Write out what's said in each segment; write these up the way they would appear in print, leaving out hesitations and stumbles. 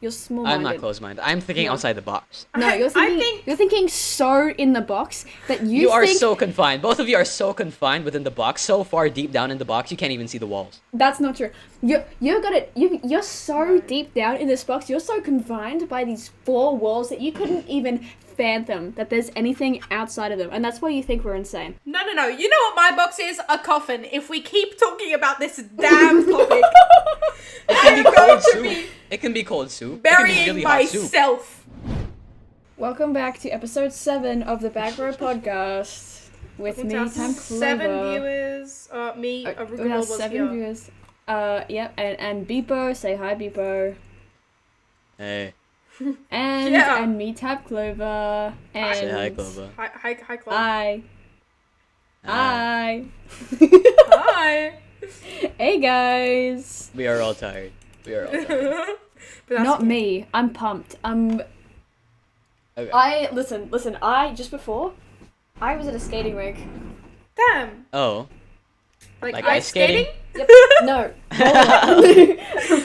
You're small-minded. I'm not closed-minded. I'm thinking outside the box. No, you're thinking so in the box that you are think... so confined. Both of you are so confined within the box, so far deep down in the box, you can't even see the walls. That's not true. You're so deep down in this box, you're so confined by these 4 walls that you couldn't even fathom that there's anything outside of them, and that's why you think we're insane. No. You know what my box is? A coffin. If we keep talking about this damn topic, It can be cold soup. It can be cold soup. burying really hot soup. myself. Welcome back to episode 7 of the Back Row Podcast with me, timeclova. 7 viewers. Me, We Arugula have was 7 here. viewers. Yep, and Beepo. Say hi, Beepo. Hey. And me, timeclova. And Say hi, Clova. Hi, Clova. Hi. Hi. Hi. Hey guys. We are all tired. But that's Not okay. me. I'm pumped. Okay. Listen, I just before I was at a skating rink. Damn. Oh. Like Like ice ice skating? skating? Yep. No.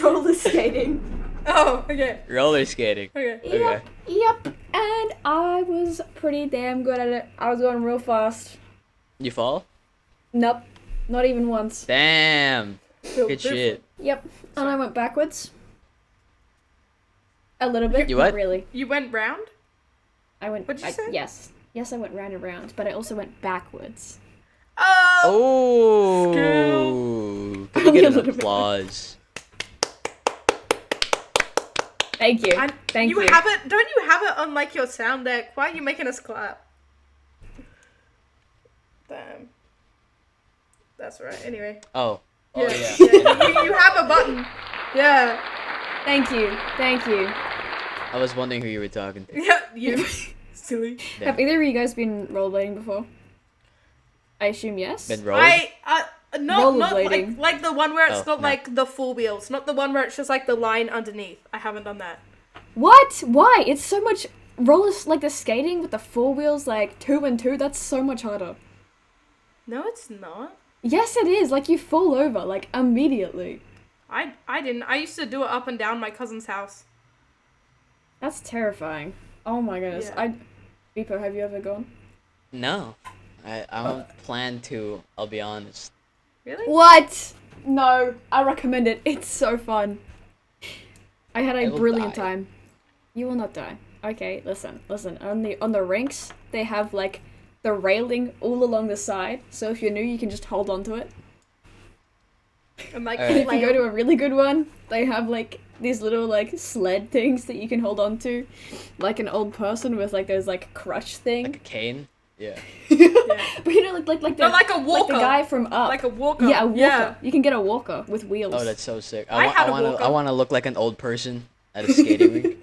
Roller skating. Oh, okay. Roller skating. Okay. Okay. Yep. And I was pretty damn good at it. I was going real fast. You fall? Nope. Not even once. Damn. Good shit. Yep. And I went backwards. A little bit. You Not what? really. You went round? I went. What'd you say? Yes. Yes, I went round and round, but I also went backwards. Oh. Oh. Can we Only get a an little bit. applause? Thank you. And Thank you. have it. Don't you have it on like your sound deck? Why are you making us clap? Damn. That's right. Anyway. Oh. Oh, yeah. You have a button. Yeah. Thank you. Thank you. I was wondering who you were talking to. Yeah. You. Silly. Damn. Have either of you guys been rollerblading before? I assume yes. Been rolling? Not Rollerblading. like the one where it's Oh, not no. like the full wheels, not the one where it's just like the line underneath. I haven't done that. What? Why? It's so much rollers like the skating with the 4 wheels, like 2 and 2. That's so much harder. No, it's not. Yes, it is. Like you fall over like immediately. I didn't. I used to do it up and down my cousin's house. That's terrifying. Oh my goodness. Yeah. Beepo, have you ever gone? No. I don't plan to, I'll be honest. Really? What? No, I recommend it. It's so fun. I had I a will brilliant die. time. You will not die. Okay, listen. On the rinks, they have like the railing all along the side. So if you're new, you can just hold on to it. And like, Alright. If you go to a really good one, they have like these little like sled things that you can hold on to, like an old person with like those like crutch thing. Like a cane? Yeah. But you know, like the No, like a like walker. the guy from Up. like a walker. Yeah, a walker. Yeah. You can get a walker with wheels. Oh, that's so sick. I had a wanna, walker. I want to look like an old person at a skating rink.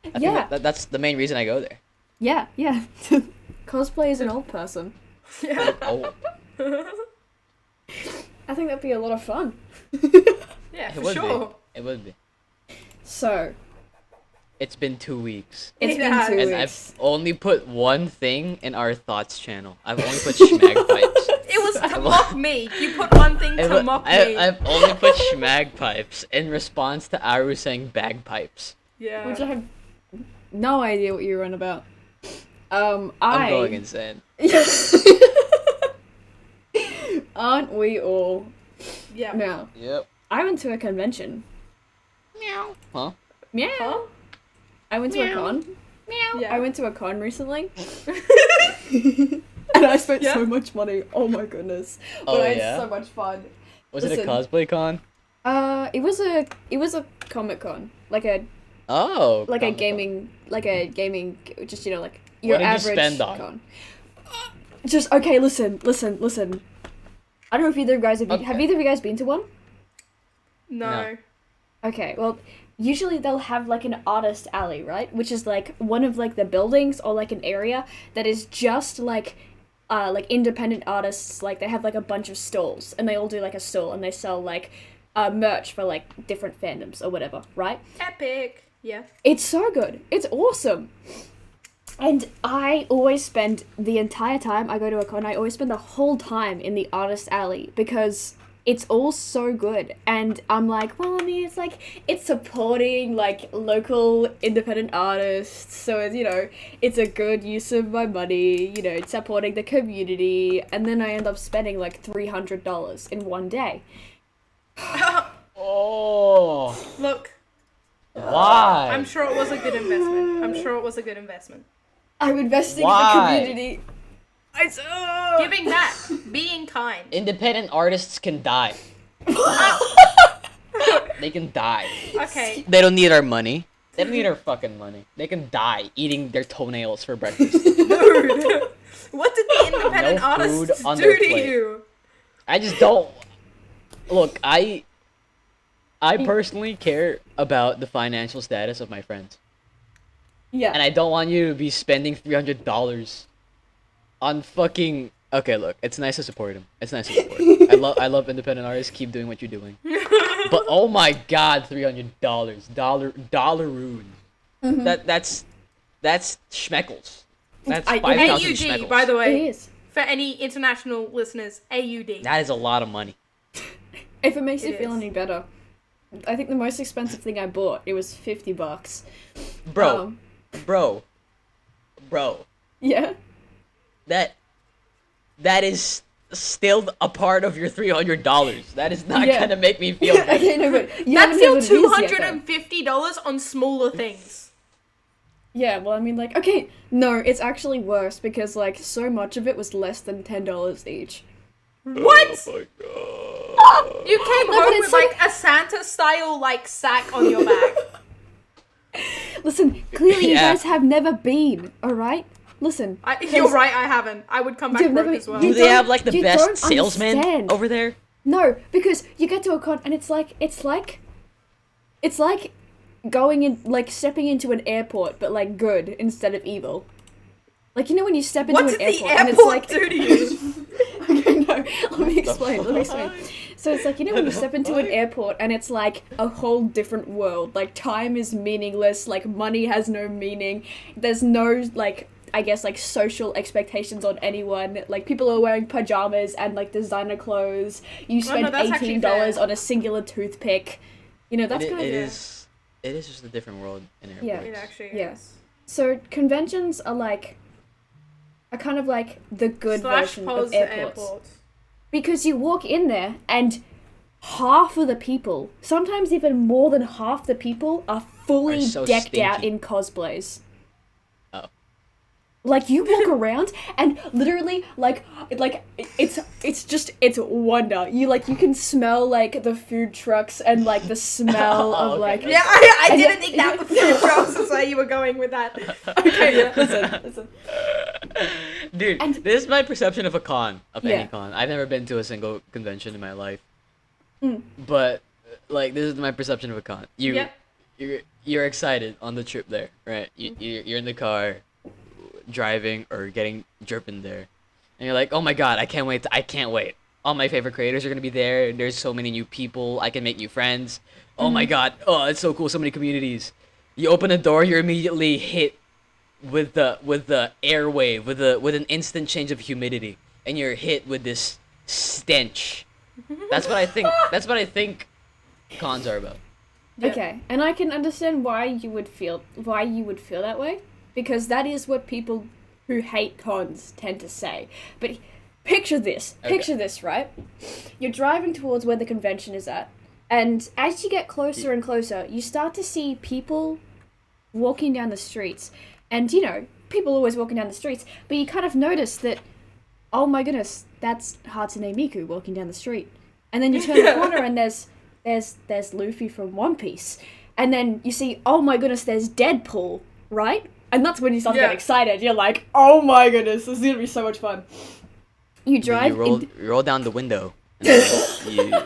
I think Yeah. that's the main reason I go there. Yeah. Cosplay as an old person. Yeah. Oh, I think that'd be a lot of fun. Yeah, it for would sure. be. It would be. So, It's been 2 weeks. it's It been has. 2 And weeks. I've only put one thing in our thoughts channel. I've only put schmag pipes. It was to mock me. You put one thing to mock me. I've only put schmag pipes in response to Aru saying bagpipes. Yeah. Which I have no idea what you're on about. I'm going insane. Aren't we all? Yeah. Now, Yep. I went to a convention. Meow. Huh? Meow. Huh? I went to a Meow. con. Yeah. I went to a con recently. And I spent Yeah. so much money. Oh my goodness. But Oh, I had yeah? so much fun. Was it a Listen. cosplay con? It was a Comic Con. Like a Oh. gaming, just, you know, like your What did you average spend on? con. Just, okay, listen. I don't know if either of you guys have Okay. either of you guys been to one? No. Okay, well, usually they'll have like an artist alley, right? Which is like one of like the buildings or like an area that is just like independent artists. Like they have like a bunch of stalls and they all do like a stall and they sell like merch for like different fandoms or whatever, right? Epic. Yeah. It's so good. It's awesome. And I always spend the entire time I go to a con, I always spend the whole time in the artist alley because it's all so good, and I'm like, well, I mean, it's like it's supporting like local independent artists, so it's, you know, it's a good use of my money, you know, it's supporting the community, and then I end up spending like $300 in one day. Oh, Look, why? I'm sure it was a good investment. I'm sure it was a good investment. I'm investing Why? in the community. Giving back, being kind. Independent artists can die. They can die. Okay. They don't need our money. They don't need our fucking money. They can die eating their toenails for breakfast. Dude, what did the independent No food artists on do their to plate. you? I just don't. Look, I personally care about the financial status of my friends, Yeah. and I don't want you to be spending $300 on fucking. Okay, look, it's nice to support him. It's nice to support him. I love independent artists. Keep doing what you're doing. But oh my god, $300, dollar-roon. That's schmeckles. That's I- 5,000 AUD, schmeckles. by the It way. is. For any international listeners, AUD. That is a lot of money. If it makes you It feel is. any better, I think the most expensive thing I bought, it was $50. Bro, bro. Yeah. That is still a part of your $300. That is not Yeah. gonna make me feel better. Okay, no, but you That's haven't still even used yet, though. $250 on smaller things. Yeah, well, I mean, like, okay, no, it's actually worse because, like, so much of it was less than $10 each. What? Oh my god. You came No, but home it's with like a Santa style like sack on your back. Listen, clearly you Yeah. guys have never been, alright? Listen. You're right, I haven't. I would come back You've broke never- as well. you Do they have like the You best don't salesman understand. over there? No, because you get to a con and it's like going in, like, stepping into an airport, but, like, good instead of evil. Like, you know when you step into What an did the airport and it's airport like... do to you? Okay, no, let me explain. So it's like, you know when you step into an airport and it's like a whole different world. Like, time is meaningless, like, money has no meaning. There's no, like, I guess, like, social expectations on anyone. Like, people are wearing pajamas and, like, designer clothes. You spend that's actually $18 fair. on a singular toothpick. You know, that's kind of... It is just a different world in airports. Yeah. It actually Yeah. is. So, conventions are, like... are kind of like the good Slash version pose of the airports. airport. Because you walk in there and half of the people, sometimes even more than half the people, are fully Are so decked out stinky. in cosplays. Oh. Like, you walk around and literally, like it's wonder. You can smell, like, the food trucks and, like, the smell of, Okay. like... Yeah, I And didn't then- think that was food trucks is where you were going with that. Okay, yeah. Listen. Dude, And- this is my perception of a con, of Yeah. any con. I've never been to a single convention in my life. Mm. But, like, this is my perception of a con. Yep. You're excited on the trip there, right? You're in the car, driving or getting driven there. And you're like, oh my god, I can't wait. All my favorite creators are gonna be there. There's so many new people. I can make new friends. Oh my god, oh, it's so cool, so many communities. You open a door, you're immediately hit with the airwave, with an instant change of humidity, and you're hit with this stench. That's what I think cons are about. Yeah. Okay, and I can understand why you would feel that way, because that is what people who hate cons tend to say. But picture this, right? You're driving towards where the convention is at, and as you get closer and closer, you start to see people walking down the streets, and you know, people always walking down the streets, but you kind of notice that, oh my goodness, that's Hatsune Miku walking down the street, and then you turn the corner and there's Luffy from One Piece, and then you see, oh my goodness, there's Deadpool, right? And that's when you start to Yeah. get excited. You're like, oh my goodness, this is gonna be so much fun. You drive. You roll down the window. And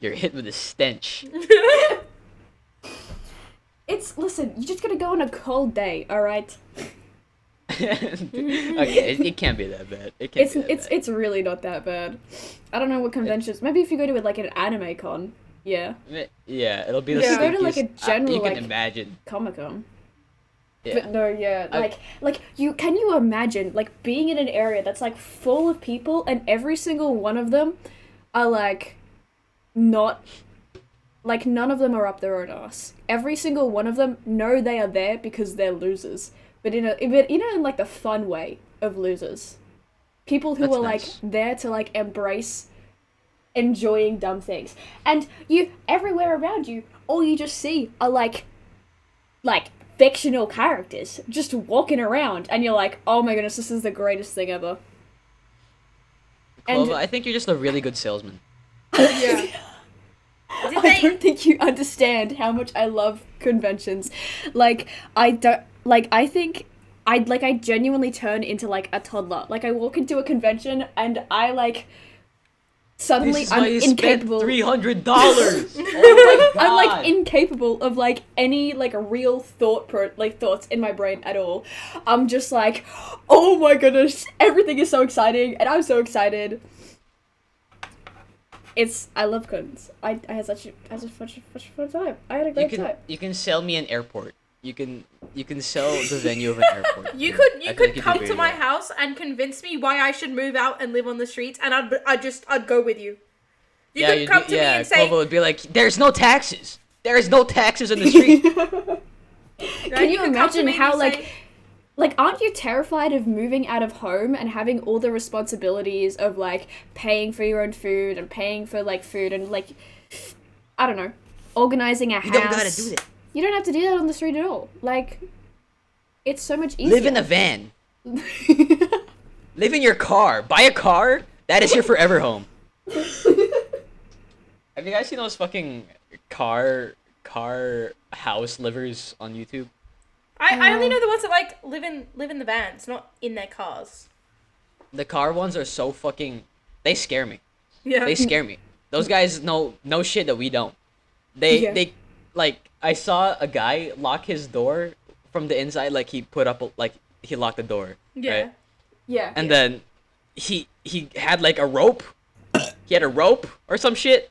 you're hit with a stench. Listen. You just gotta go on a cold day, all right? Okay, it can't be that bad. It can't be that bad. It's really not that bad. I don't know what conventions. Maybe if you go to like an anime con, yeah, Yeah, it'll be the Yeah. If you go to, like, a stinkiest- general, you can like- imagine. Comic Con. Yeah. But no, yeah, I- like you can you imagine like being in an area that's like full of people and every single one of them are like not, like, none of them are up their own ass. Every single one of them know they are there because they're losers, but in like the fun way of losers. People who That's are nice. like there to like embrace enjoying dumb things, and you everywhere around you, all you just see are like fictional characters just walking around, and you're like, oh my goodness, this is the greatest thing ever. Clova, And I think you're just a really good salesman. Yeah. Did I they? don't think you understand how much I love conventions. Like, I don't, like, I think I genuinely turn into like a toddler. Like, I walk into a convention and I like suddenly This is I'm why you incapable. spent $300. Oh my I'm like God. incapable of like any like real thoughts in my brain at all. I'm just like, oh my goodness, everything is so exciting, and I'm so excited. I love cons. I had such a fun time. I had a great time. You can sell me an airport. You can sell the venue of an airport. You I could feel like you'd come do to very my well. house and convince me why I should move out and live on the streets, and I'd go with you. You could you'd come be- to me and say, Clova would be like, "There's no taxes. There is no taxes in the street." Can you could come to imagine me and how say- like aren't you terrified of moving out of home and having all the responsibilities of like paying for your own food and paying for like food and like I don't know, organizing a house. You don't gotta do that. You don't have to do that on the street at all. Like, it's so much easier. Live in a van. Live in your car. Buy a car. That is your forever home. Have you guys seen those fucking car house livers on YouTube? I only know the ones that like live in the vans, not in their cars. The car ones are so fucking. They scare me. Yeah. They scare me. Those guys know shit that we don't. They like I saw a guy lock his door from the inside, like he put up like he locked the door. Yeah. Right? Yeah. And then he had like a rope. He had a rope or some shit.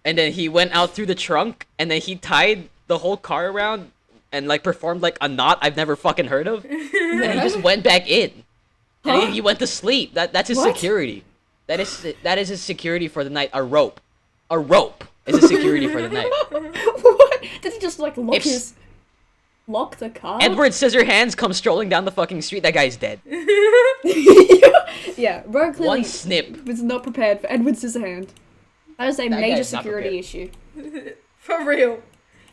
And then he went out through the trunk and then he tied the whole car around and like performed like a knot I've never fucking heard of. And he just went back in. And he went to sleep. That's his What? security. That is his security for the night. A rope. A rope is his security for the night. What? Did he just like lock If- lock the car? Edward Scissorhands comes strolling down the fucking street. That guy's dead. Yeah, Bro clearly One snip. was not prepared for Edward Scissorhand. That is a That major guy's not security prepared. issue. For real.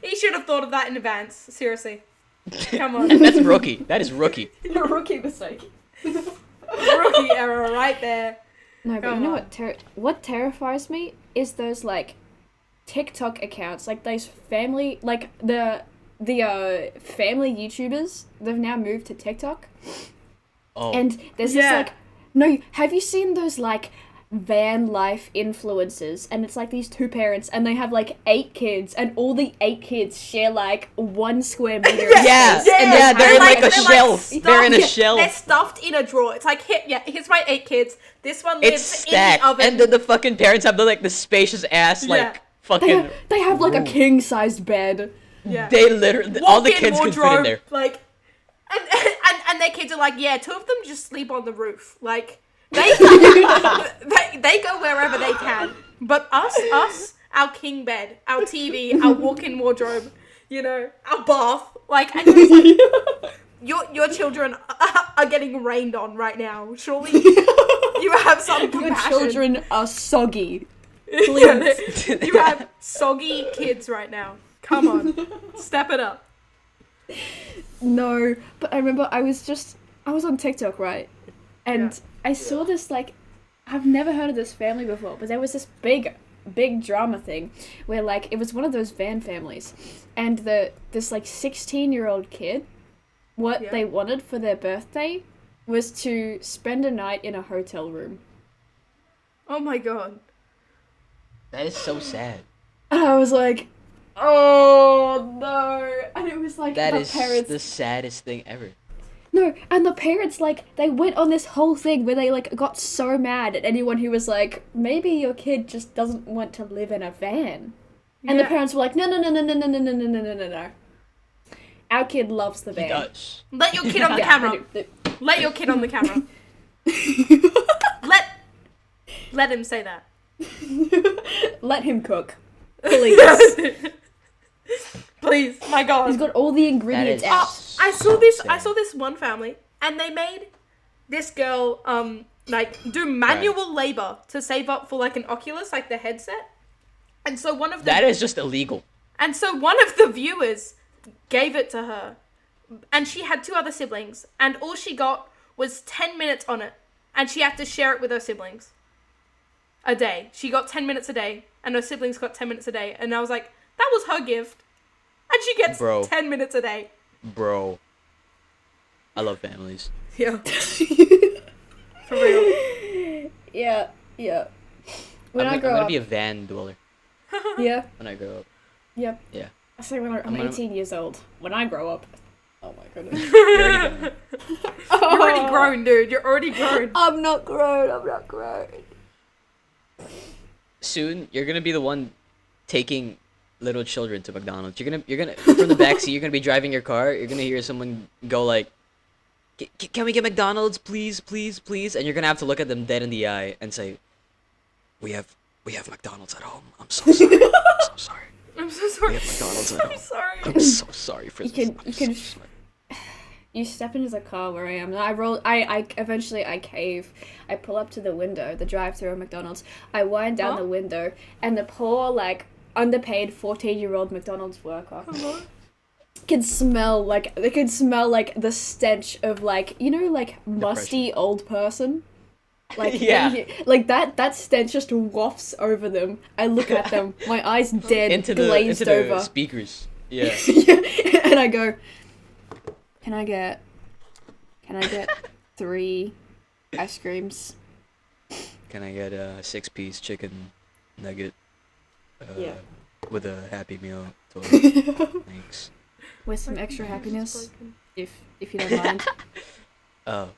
He should have thought of that in advance. Seriously. Come on. That's rookie. That is rookie. Rookie mistake. Rookie error right there. No, but Come you know on. what terrifies me is those like TikTok accounts, like those family, like the family YouTubers. They've now moved to TikTok, Oh. and there's this like, no, have you seen those like van life influencers? And it's like these two parents, and they have like 8 kids, and all the 8 kids share like 1 square meter. of Yeah, space, and yeah, they're in like a they're shelf. stuffed- They're in a They're shelf. stuffed in a drawer. It's like, here's my 8 kids. This one It's lives in stacked. the oven. And then the fucking parents have the spacious ass like fucking. They have like a king-sized bed. yeah. They literally all the Walk-in kids could fit in wardrobe, there. Like, and their kids are like, yeah, 2 of them just sleep on the roof. Like, they go wherever they can. But us, our king bed, our TV, our walk-in wardrobe, our bath, like, and you're just like, your children are getting rained on right now. Surely you have some Your compassion. children are soggy. Yeah, you have soggy kids right now. Come on, step it up. No, but I remember I was on TikTok, right? And Yeah. I saw this, like, I've never heard of this family before, but there was this big drama thing where, like, it was one of those van families. And this, like, 16-year-old kid, what Yeah. they wanted for their birthday was to spend a night in a hotel room. Oh my god. That is so sad. And I was like, oh, no. And it was like That the is parents... the saddest thing ever. No, and the parents, like, they went on this whole thing where they, like, got so mad at anyone who was like, maybe your kid just doesn't want to live in a van. And the Yeah. parents were like, no. Our kid loves the He van. does. Let your kid on the Yeah, camera. they do. Let your kid on the camera. Let him say that. let him cook. Please. Please, my God. He's got all the ingredients is- out. I saw this one family, and they made this girl like do manual labor to save up for like an Oculus, like the headset. And so one of the That is just illegal. And so one of the viewers gave it to her, and she had 2 other siblings, and all she got was 10 minutes on it, and she had to share it with her siblings. A day. She got 10 minutes a day, and her siblings got 10 minutes a day, and I was like, that was her gift. And she gets Bro. 10 minutes a day. Bro. I love families. Yeah. For real. Yeah. When I I'm grow gonna up, be a van dweller yeah, when I grow up. yep. Yeah. I say when I'm gonna- 18 years old. When I grow up. Oh my goodness. You're already done. You're already grown, dude. You're already grown. I'm not grown. Soon, you're gonna be the one taking little children to McDonald's. You're gonna from the backseat. You're gonna be driving your car. You're gonna hear someone go like, "Can we get McDonald's, please, please, please?" And you're gonna have to look at them dead in the eye and say, "We have McDonald's at home. I'm so sorry. I'm so sorry. I'm so sorry. We have McDonald's at home. I'm sorry. I'm so sorry for You this. can- you can- You step into the car where I am. And I eventually I cave. I pull up to the window, the drive-thru of McDonald's. I wind down the window, and the poor like underpaid 14-year-old McDonald's worker can smell like the stench of like like musty old person. Like Yeah. like that stench just wafts over them. I look at them, my eyes dead, into glazed the over. speakers. Yeah. And I go, Can I get 3 ice creams? Can I get a 6-piece chicken nugget? Yeah. With a Happy Meal. Thanks. With some extra happiness, if you don't mind. Oh.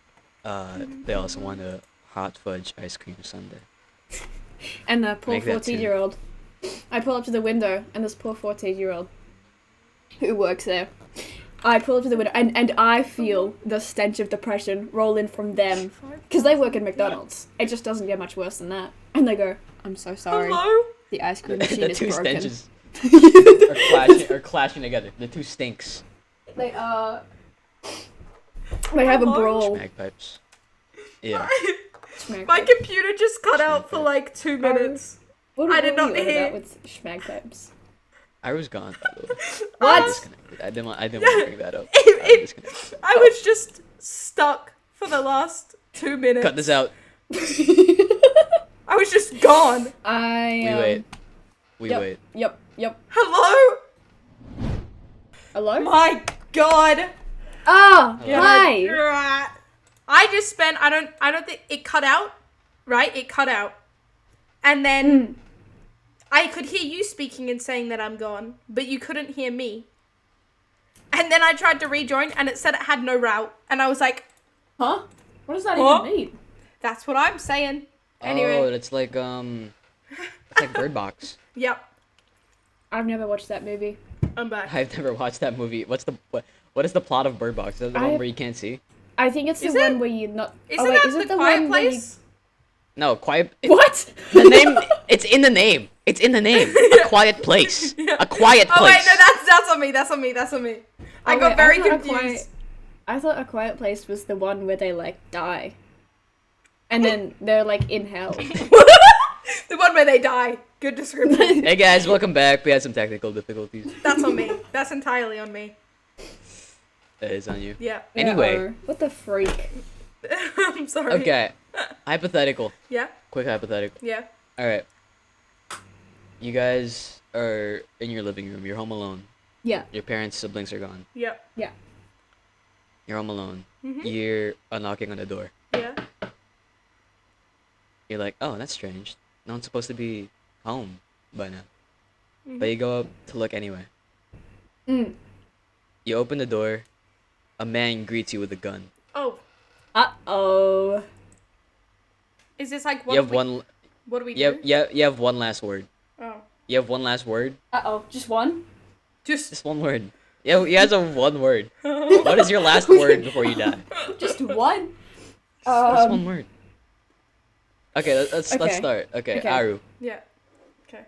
They also want a hot fudge ice cream sundae. And the poor Make that 14-year-old. I pull up to the window, and this poor 14-year-old who works there. I pull up to the window, and I feel the stench of depression roll in from them. Because they work at McDonald's. It just doesn't get much worse than that. And they go, I'm so sorry. Hello? The ice cream machine The is two broken. stenches are clashing together. The two stinks. They have a Hello? brawl. Magpipes. Yeah. My computer just cut out for like 2 minutes. What I did were not you on hear. about with schmagpipes? I was gone, by the way. What? Disconnected. I didn't want to bring that up. It- Disconnected. I was just stuck for the last 2 minutes. Cut this out. I was just gone. We wait. We Yep. wait. Yep. Hello? Hello? My God. Ah! Hello. Hi! Right. I just spent, I don't think, it cut out, right? It cut out. And then I could hear you speaking and saying that I'm gone, but you couldn't hear me. And then I tried to rejoin and it said it had no route. And I was like, Huh? What does that Huh? even mean? that's what I'm saying. Anyway. Oh, it's like Bird Box. Yep. I've never watched that movie. I'm back. I've never watched that movie. What is the plot of Bird Box? Is that the one where you can't see? I think it's the Is one it? where you're not. Isn't oh wait, that is it the the Quiet one where you... Place? No, Quiet. What? The name. It's in the name. It's in the name. A Quiet Place. Yeah. A Quiet Place. Oh wait, no, that's on me. That's on me. That's on me. I Oh, got wait, very thought confused. I thought A Quiet Place was the one where they like die, and then they're like in hell. The one where they die. Good description. Hey guys, welcome back. We had some technical difficulties. That's on me. That's entirely on me. That is on you. Yeah. Anyway. Uh-oh. What the freak? I'm sorry. Okay. Hypothetical. Yeah. Quick hypothetical. Yeah. All right. You guys are in your living room. You're home alone. Yeah. Your parents' siblings are gone. Yeah. You're home alone. Mhm. You're knocking on the door. Yeah. You're like, oh, that's strange. No one's supposed to be home by now. Mhm. But you go up to look anyway. Mm. You open the door. A man greets you with a gun. Oh, Uh-oh. is this like what? You have do we, one. What do we You do? have, you have one last word. Oh, You have one last word. Uh-oh. Just one? just Just one word. Yeah, you guys have one word. What is your last word before you die? Just one? Just one Um, word. Okay, let's Okay. start. Okay, Okay. Aru. yeah. Okay.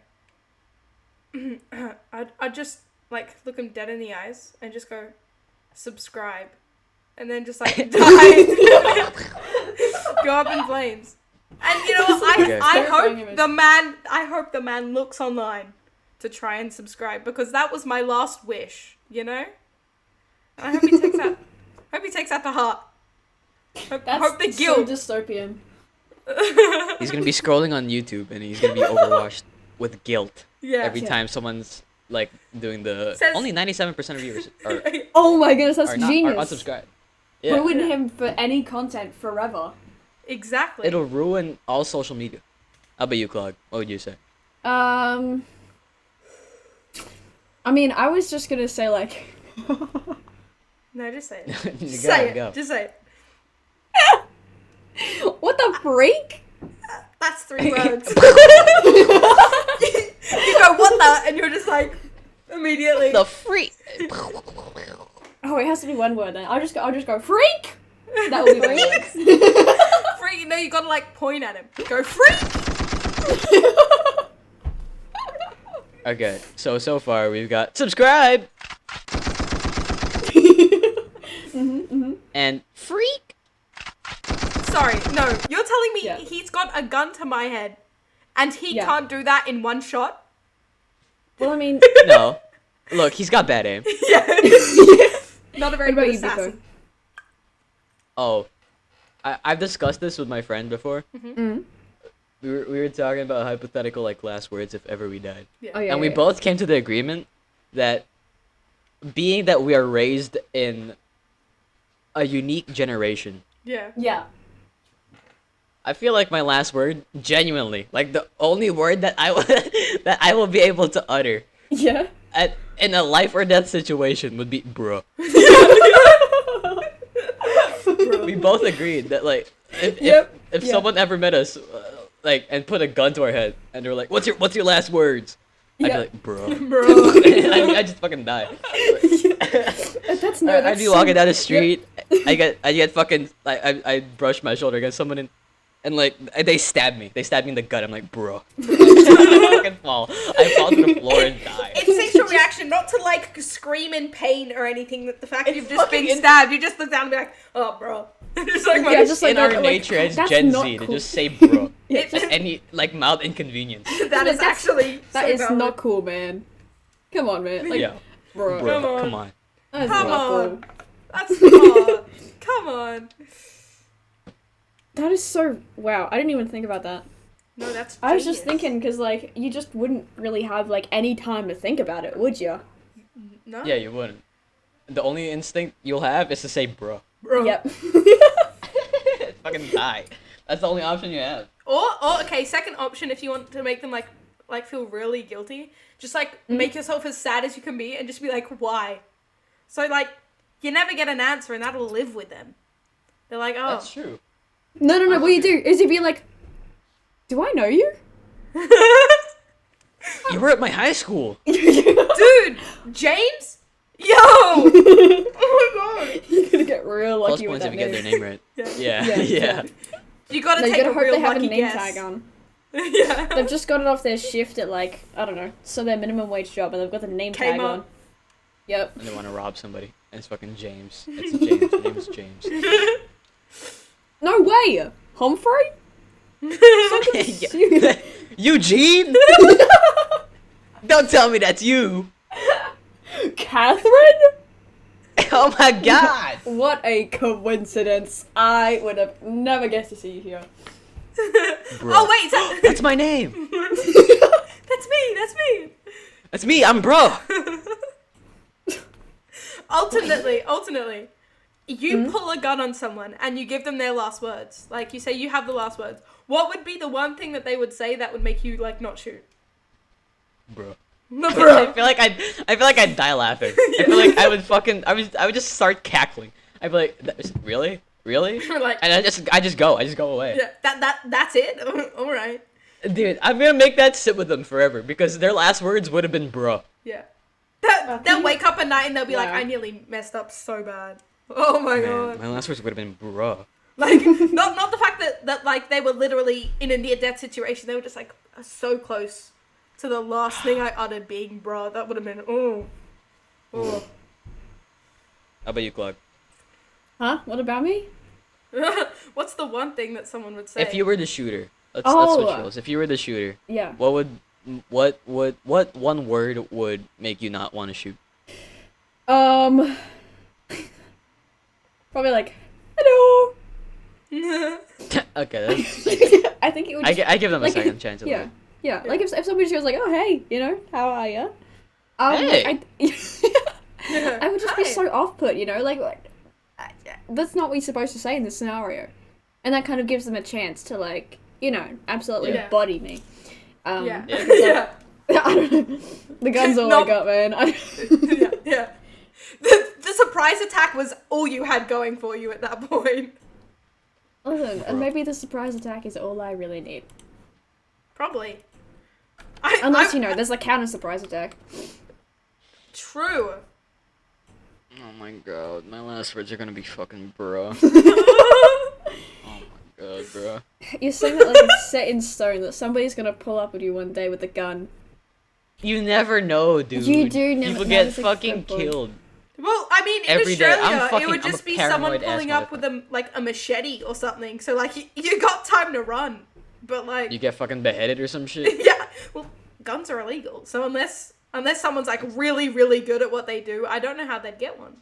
I'd just like look them dead in the eyes and just go, subscribe, and then just like die, go up in flames. And you know what? Okay. I hope the man looks online to try and subscribe, because that was my last wish. You know. I hope he takes that. Hope he takes that to heart. Hope the guilt. So dystopian. He's gonna be scrolling on YouTube and he's gonna be overwashed with guilt every time someone's like doing the. Only 97% of viewers are. Oh my goodness, that's are genius. Not, are unsubscribed. Yeah. Ruin him for any content forever. Exactly. It'll ruin all social media. How about you, Claude? What would you say? I mean, I was just gonna say like. No, just say it. You Just gotta say it. go. Just say it. What the freak? That's 3 words. You go, what the? And you're just like, immediately. The freak. Oh, it has to be one word then. I'll just go freak. That would be one word. Freak. No, you gotta like point at him. Go freak. Okay, so far we've got subscribe and freak. Sorry, no. You're telling me Yeah. he's got a gun to my head, and he Yeah. can't do that in one shot? Well, I mean, No, look, he's got bad aim. Yeah. Not a very what about good you, Beepo? assassin. Oh, I've discussed this with my friend before. Mm. We were talking about hypothetical like last words if ever we died, Oh yeah. and we both came to the agreement that being that we are raised in a unique generation, Yeah. Yeah. I feel like my last word, genuinely, like the only word that I will that I will be able to utter Yeah. in a life or death situation would be bro. We both agreed that like if Yep. if Yeah. someone ever met us like and put a gun to our head and they were like, what's your last words? I'd Yeah. be like, bro. Bro. I just fucking die. That's no. I'd That's be so- walking down the street. I get fucking I brush my shoulder against someone and like they stab me. They stab me in the gut. I'm like, bro. I fucking fall. I fall to the floor and die. Instinctual reaction, not to like scream in pain or anything. That the fact that It's you've just fucking been stabbed, you just look down and be like, "Oh, bro." Just like, Yeah, just like in our that, like, nature as that's Gen not Z to cool. just say bro. Yeah. At any like mild inconvenience. that is actually That so is valid. not cool, man. Come on, man. Like, Yeah. bro. Bro, come on. That's Come not on. cool. That's hard. Come on. That is so. Wow. I didn't even think about that. No, that's. I was just genius. thinking because like you just wouldn't really have like any time to think about it, would you? No. Yeah, you wouldn't. The only instinct you'll have is to say bro. Bro. Yep. Fucking die. That's the only option you have. Or okay, second option, if you want to make them like feel really guilty, just like make yourself as sad as you can be and just be like, why? So like you never get an answer and that'll live with them. They're like, oh. That's true. No. What you do is you be like, "Do I know you?" You were at my high school. Dude, James? Yo! Oh my god. You're gonna get real Plus lucky with points that if you get name. their name right. Yeah. Yeah. Yeah. You gotta No, you take gotta a hope real they have a lucky name guess. tag on. Yeah. They've just got it off their shift at like I don't know, so their minimum wage job, and they've got the name tag Kmart. on. Yep. And they want to rob somebody. And it's fucking James. It's James. His name is James. No way, Humphrey. Yeah. Eugene? Don't tell me that's you. Catherine? Oh my god. What a coincidence! I would have never guessed to see you here. Bro. Oh wait, so- That's my name. that's me. That's me. That's me. I'm bro. Alternately, you pull a gun on someone and you give them their last words. Like you say, you have the last words. What would be the one thing that they would say that would make you like not shoot? Bro. No, I bro. feel like I'd die laughing. I feel like I would just start cackling. I'd be like, really? Like, And I just go away. yeah, that's it. All right. Dude, I'm gonna make that sit with them forever because their last words would have been bro. Yeah. They'll wake up at night and they'll be like, Wow. I nearly messed up so bad. Oh my Man, god. my last words would have been bro. Like, not the fact that like they were literally in a near death situation. They were just like so close to the last thing I uttered being bruh. That would have been, oh. How about you, Clark? Huh? What about me? What's the one thing that someone would say? If you were the shooter, let's Oh. switch roles. If you were the shooter, Yeah. what one word would make you not want to shoot? Probably like, hello. Okay, that's, I think it would. Just, I give them a like, second chance. At yeah, least. yeah. Like if somebody just goes like, oh hey, you know, how are ya? Hey. I would just be Hi. so off-put, you know, like that's not what you're supposed to say in this scenario, and that kind of gives them a chance to like, you know, absolutely Yeah. body me. Yeah. Yeah. Yeah. I don't know. The gun's all No. I got, man. Yeah. Yeah. The surprise attack was all you had going for you at that point. Listen, and maybe the surprise attack is all I really need. Probably. Unless, you know, there's a counter surprise attack. True. Oh my god, my last words are gonna be fucking bruh. Oh my god, bruh. You're saying that like it's set in stone that somebody's gonna pull up at you one day with a gun. You never know, dude. You do never People know, get that's a fucking good point. killed. Well, I mean, in Every day. Australia, I'm it would I'm just a be someone paranoid ass pulling up with a machete or something. So like, you got time to run, but like, You get fucking beheaded or some shit. yeah. Well, guns are illegal, so unless someone's like really really good at what they do, I don't know how they'd get one.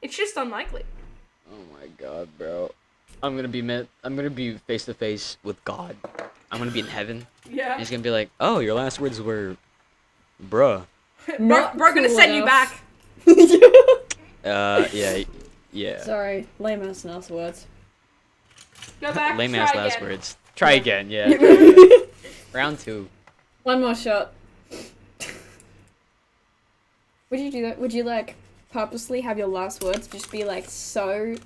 It's just unlikely. Oh my god, bro. I'm gonna be face to face with God. I'm gonna be in heaven. Yeah. And he's gonna be like, oh, your last words were, bruh. Not Bro, gonna cool send you enough. back. Yeah. Sorry, lame ass last words. Go back. Lame try ass again. last words. Try again, yeah. Round 2. One more shot. Would you do that? Would you like purposely have your last words just be like so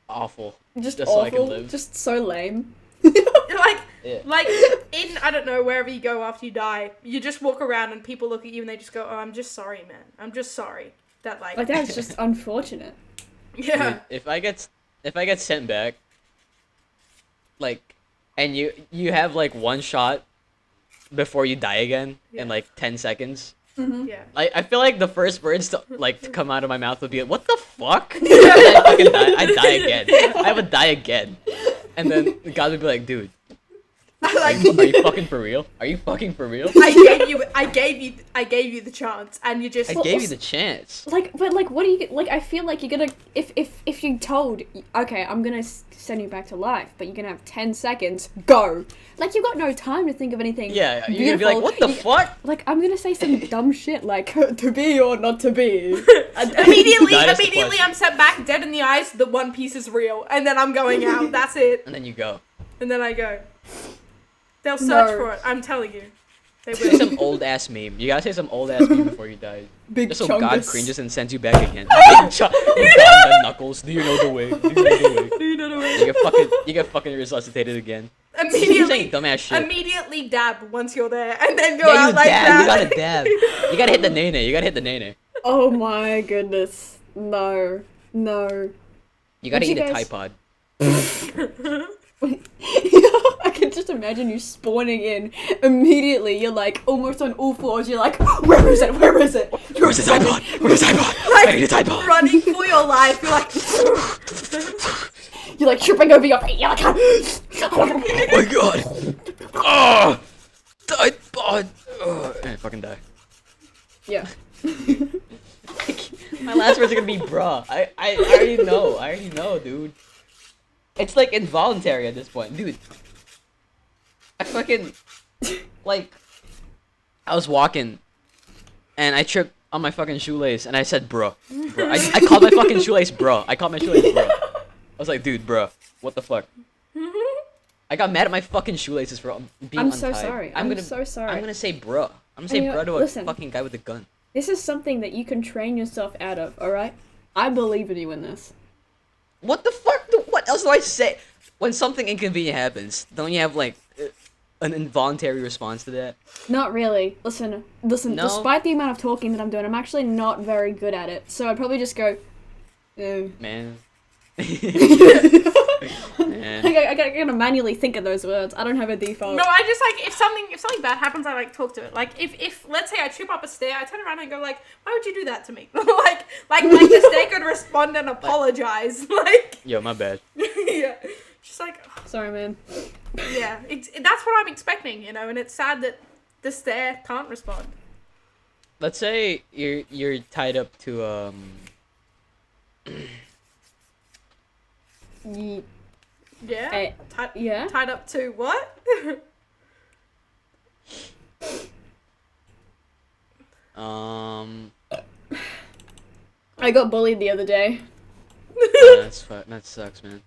Awful. just Just so I can awful, live. just so lame? Like, Yeah. like in I don't know wherever you go after you die, you just walk around and people look at you and they just go, "Oh, I'm just sorry, man. I'm just sorry." That like, Like that's just unfortunate. yeah. Dude, if I get sent back, like, and you have like one shot before you die again Yeah. in like 10 seconds. Yeah. I feel like the first words to come out of my mouth would be, "What the fuck?" I fucking die. I die again. I would die again, and then God would be like, "Dude, are you fucking for real? Are you fucking for real?" I gave you the chance, and you just. I gave you the chance. Like, but like, what do you like? I feel like you're gonna if you told, okay, I'm gonna send you back to life, but you're gonna have 10 seconds. Go. Like you've got no time to think of anything. Yeah, you're gonna be beautiful. like, "What the fuck?" Like I'm gonna say some dumb shit like to be or not to be. Immediately, That is the question. I'm sent back, dead in the eyes. The One Piece is real, and then I'm going out. That's it. And then you go. And then I go. They'll search No. for it. I'm telling you, they Say will. some old ass meme. You gotta say some old ass meme before you die. Big Just so God chungus. cringes and sends you back again. The Knuckles. Do you know the way? Do you know the way? You know the way. You get fucking resuscitated again. You're Immediately, saying dumbass shit. immediately dab once you're there, and then go Yeah, out you like dab. that. You gotta dab. You gotta hit the nene. You gotta hit the nene. Oh my goodness. No. No. You gotta Would eat you a guys- Tide Pod. I can just imagine you spawning in immediately. You're like almost on all fours. You're like, where is it? Where is it? Where's the Tide Pod? Where's the Tide Pod? I need a Tide Pod. Running for your life, you're like. You're like tripping over your feet. You're like, Oh my god. Oh, Tide Pod. Oh, and I fucking die. yeah. My last words are gonna be bruh. I already know. I already know, dude. It's like involuntary at this point, dude. I fucking like I was walking and I tripped on my fucking shoelace and I said bruh. I called my fucking shoelace bruh. I called my shoelace bruh. I was like, dude, bruh, what the fuck? I got mad at my fucking shoelaces for being I'm untied. so sorry. I'm so sorry. I'm gonna say bruh. I'm gonna say And you know bruh to a listen. fucking guy with a gun. This is something that you can train yourself out of. All right. I believe in you in this. What the fuck? What else do I say? When something inconvenient happens, don't you have like an involuntary response to that? Not really. Listen. No? Despite the amount of talking that I'm doing, I'm actually not very good at it. So I'd probably just go, Man, And I gotta manually think of those words. I don't have a default. No, I just like if something bad happens, I like talk to it. Like if let's say I trip up a stair, I turn around and go like, why would you do that to me? like the stair could respond and apologize. Like yo, my bad. yeah, just like Sorry, man. yeah, that's what I'm expecting, you know, and it's sad that the stair can't respond. Let's say you're tied up to Ye- Yeah, eh, yeah. tied up to what? I got bullied the other day. That sucks, man.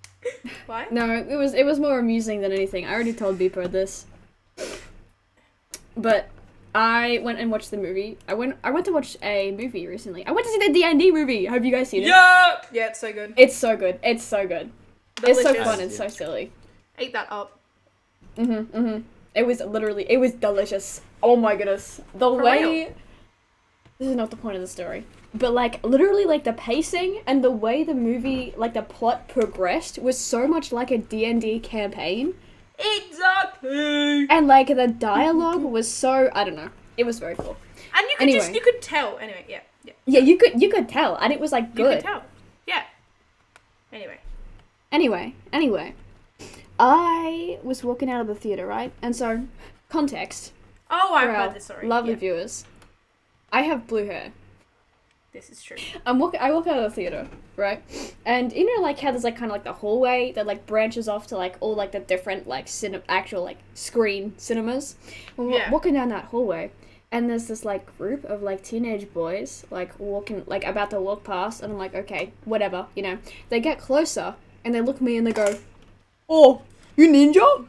Why? No, it was more amusing than anything. I already told Beepo this. But I went and watched the movie. I went to watch a movie recently. I went to see the D&D movie. Have you guys seen it? Yeah, it's so good. It's so good. It's so good. It's so Delicious. fun and so silly. Ate that up. It was delicious. Oh my goodness. The For way real? This is not the point of the story. But like literally like the pacing and the way the movie like the plot progressed was so much like a D&D campaign. Exactly. And like the dialogue was so I don't know. It was very cool. And you could Anyway. you could tell. Anyway, yeah. Yeah, you could tell and it was like You good. could tell. Yeah. Anyway. Anyway. I was walking out of the theater, right? And so context Oh, I've for our heard this story. lovely Yeah, viewers. I have blue hair. this is true. I walk out of the theater, right? And you know, like how there's like kind of like the hallway that like branches off to like all like the different like actual like screen cinemas. And we're Yeah. walking down that hallway, and there's this like group of like teenage boys like walking like about to walk past, and I'm like, okay, whatever, you know. They get closer and they look at me and they go, "Oh, you ninja?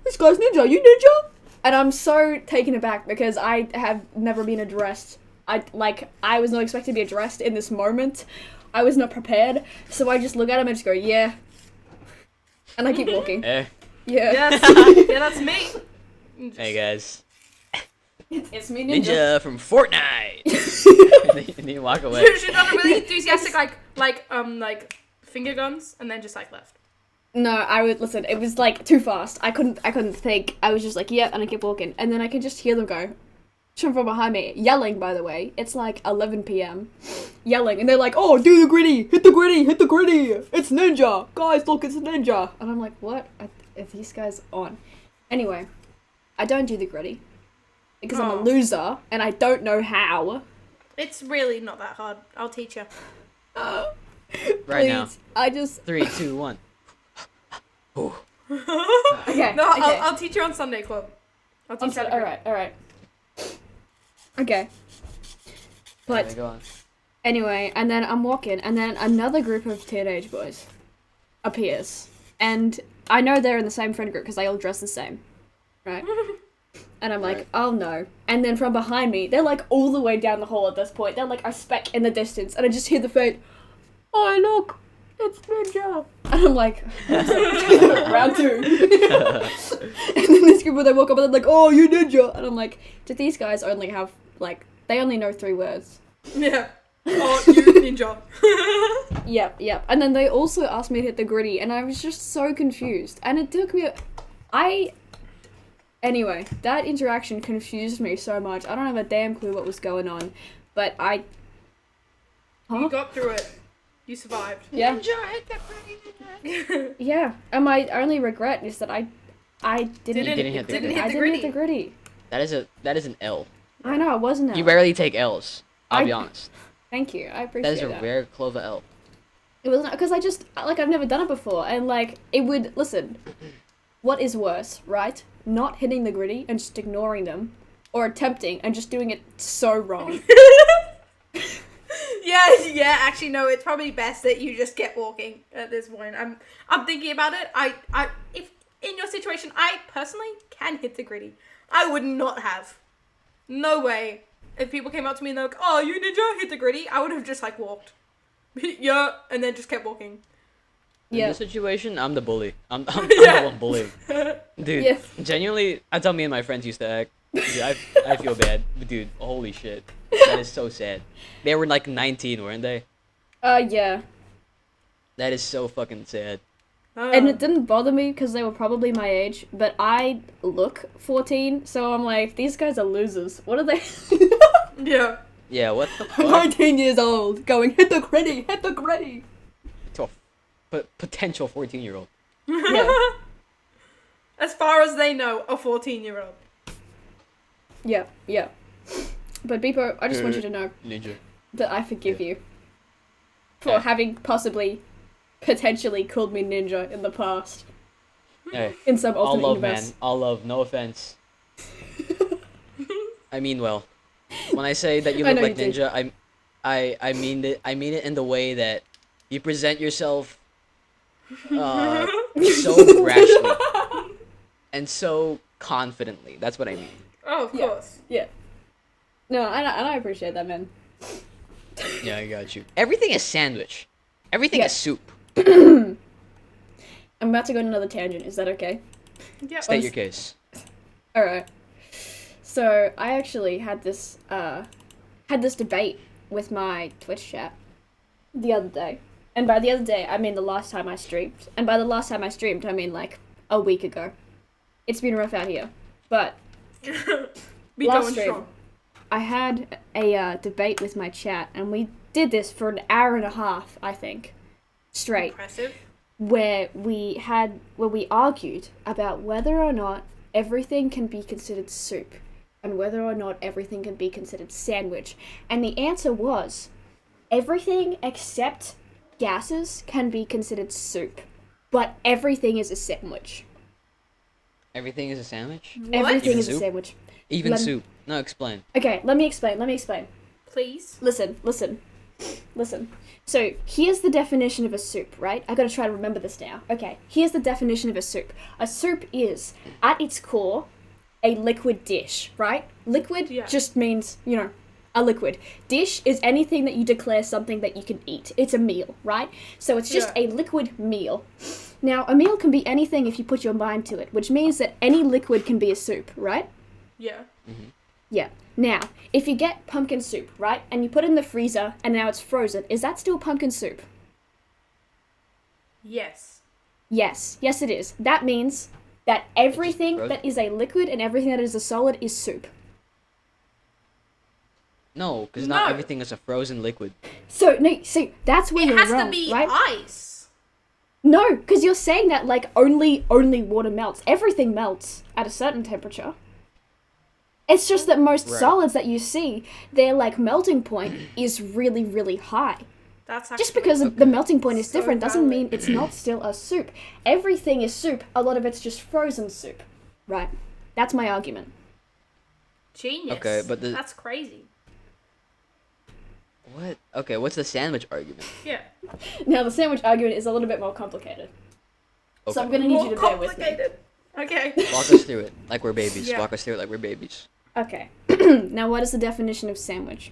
This guy's ninja. You ninja?" And I'm so taken aback because I have never been addressed. I was not expected to be addressed in this moment. I was not prepared, so I just look at him and just go, yeah. And I keep walking. Eh. Yeah. Yes. Yeah, that's me. Hey guys. It's me, ninja. Ninja from Fortnite. and then you walk away. She got a really enthusiastic like finger guns and then just like left. No, I would listen. It was like too fast. I couldn't think. I was just like, yeah, and I kept walking, and then I could just hear them go from behind me, yelling. By the way, it's like 11 p.m. Yelling, and they're like, "Oh, do the griddy, hit the griddy, hit the griddy! It's ninja, guys! Look, it's a ninja!" And I'm like, "What? Are these guys on?" Anyway, I don't do the griddy because I'm a Oh. loser and I don't know how. It's really not that hard. I'll teach you. Right now. Please, I just 3, 2, 1. Ooh. okay. No, okay. I'll teach you on Sunday Club. I'll teach you how to all right. Okay. But Okay, go on. anyway, and then I'm walking, and then another group of teenage boys appears, and I know they're in the same friend group because they all dress the same, right? And I'm like, Right. oh no. And then from behind me, they're like all the way down the hall at this point. They're like a speck in the distance, and I just hear the faint, "Oh look, it's Ninja!" And I'm like, round two. And then this group, they walk up and they're like, "Oh, you Ninja!" And I'm like, do these guys only have, like, they only know 3 words? Yeah. Oh, you ninja. Yep. And then they also asked me to hit the griddy, and I was just so confused. And it took me, anyway, that interaction confused me so much. I don't have a damn clue what was going on, but Huh? You got through it. You survived. Yeah. Ninja, hit that pretty Yeah, and my only regret is that I didn't Didn't hit the didn't griddy. hit I the didn't hit the griddy. griddy. That is an L. I know, it wasn't. You rarely take L's. I'll be I- honest. Thank you, I That appreciate is a that. rare Clova L. It wasn't because I've never done it before, and like it would listen. What is worse, right? Not hitting the griddy and just ignoring them, or attempting and just doing it so wrong. Yeah, actually no, it's probably best that you just get walking at this point. I'm thinking about it. If in your situation, I personally can hit the griddy. I would not have. No way. If people came up to me and they're like, "Oh, you ninja, hit the griddy," I would have just like walked. Yeah, and then just kept walking. In Yeah. this situation, I'm the bully. I'm Yeah. the one bullying. Dude, Yeah. genuinely, that's how me and my friends used to act. Dude, I feel bad. But dude, holy shit. That is so sad. They were like 19, weren't they? Yeah. That is so fucking sad. And it didn't bother me because they were probably my age, but I look 14, so I'm like, these guys are losers. What are they? Yeah. Yeah, what the fuck? 19 years old, going, hit the griddy, hit the griddy. To a potential 14-year-old. Yeah. As far as they know, a 14-year-old. Yeah, yeah. But Beepo, I just want you to know Ninja. that I forgive you for having possibly, potentially called me ninja in the past. Hey, In some all alternate love, universe. man. All love. No offense. I mean well. When I say that you I look know like you do. Ninja, I mean it. I mean it in the way that you present yourself so brashly and so confidently. That's what I mean. Oh, of Yeah. course. Yeah. No, and I appreciate that, man. Yeah, I got you. Everything is sandwich. Everything Yeah. is soup. I'm about to go on another tangent. Is that okay? Yeah. State your case. All right. So I actually had this debate with my Twitch chat the other day, and by the other day I mean the last time I streamed, and by the last time I streamed I mean like a week ago. It's been rough out here, but Be last going stream, strong. I had a debate with my chat, and we did this for an hour and a half, I think, straight, Impressive. where we argued about whether or not everything can be considered soup and whether or not everything can be considered sandwich. And the answer was everything except gases can be considered soup, but everything is a sandwich. Everything is a sandwich? What? Everything Even is a soup? sandwich. Even Lem- soup. No, explain. Okay, let me explain. Please. Listen. So, here's the definition of a soup, right? I gotta try to remember this now. Okay, here's the definition of a soup. A soup is, at its core, a liquid dish, right? Liquid Yeah. just means, a liquid. Dish is anything that you declare something that you can eat. It's a meal, right? So it's just Yeah. a liquid meal. Now, a meal can be anything if you put your mind to it, which means that any liquid can be a soup, right? Yeah. Yeah. Now, if you get pumpkin soup, right, and you put it in the freezer and now it's frozen, is that still pumpkin soup? Yes. Yes. Yes, it is. That means that everything frozen? that is a liquid and everything that is a solid is soup. No, because No. not everything is a frozen liquid. So, no, see, that's where It you're has wrong, to be right? ice. No, because you're saying that, like, only water melts. Everything melts at a certain temperature. It's just that most Right. solids that you see, their, like, melting point is really, really high. That's actually Just because the Okay. melting point is So different doesn't valid. mean it's not still a soup. Everything is soup. A lot of it's just frozen soup. Right. That's my argument. genius. Okay, but the- that's crazy. What? Okay, what's the sandwich argument? Yeah. Now, the sandwich argument is a little bit more complicated. Okay. So I'm going to need More you to bear with me. complicated. Okay. Walk us through it like we're babies. Yeah. Walk us through it like we're babies. Okay. Now, what is the definition of sandwich?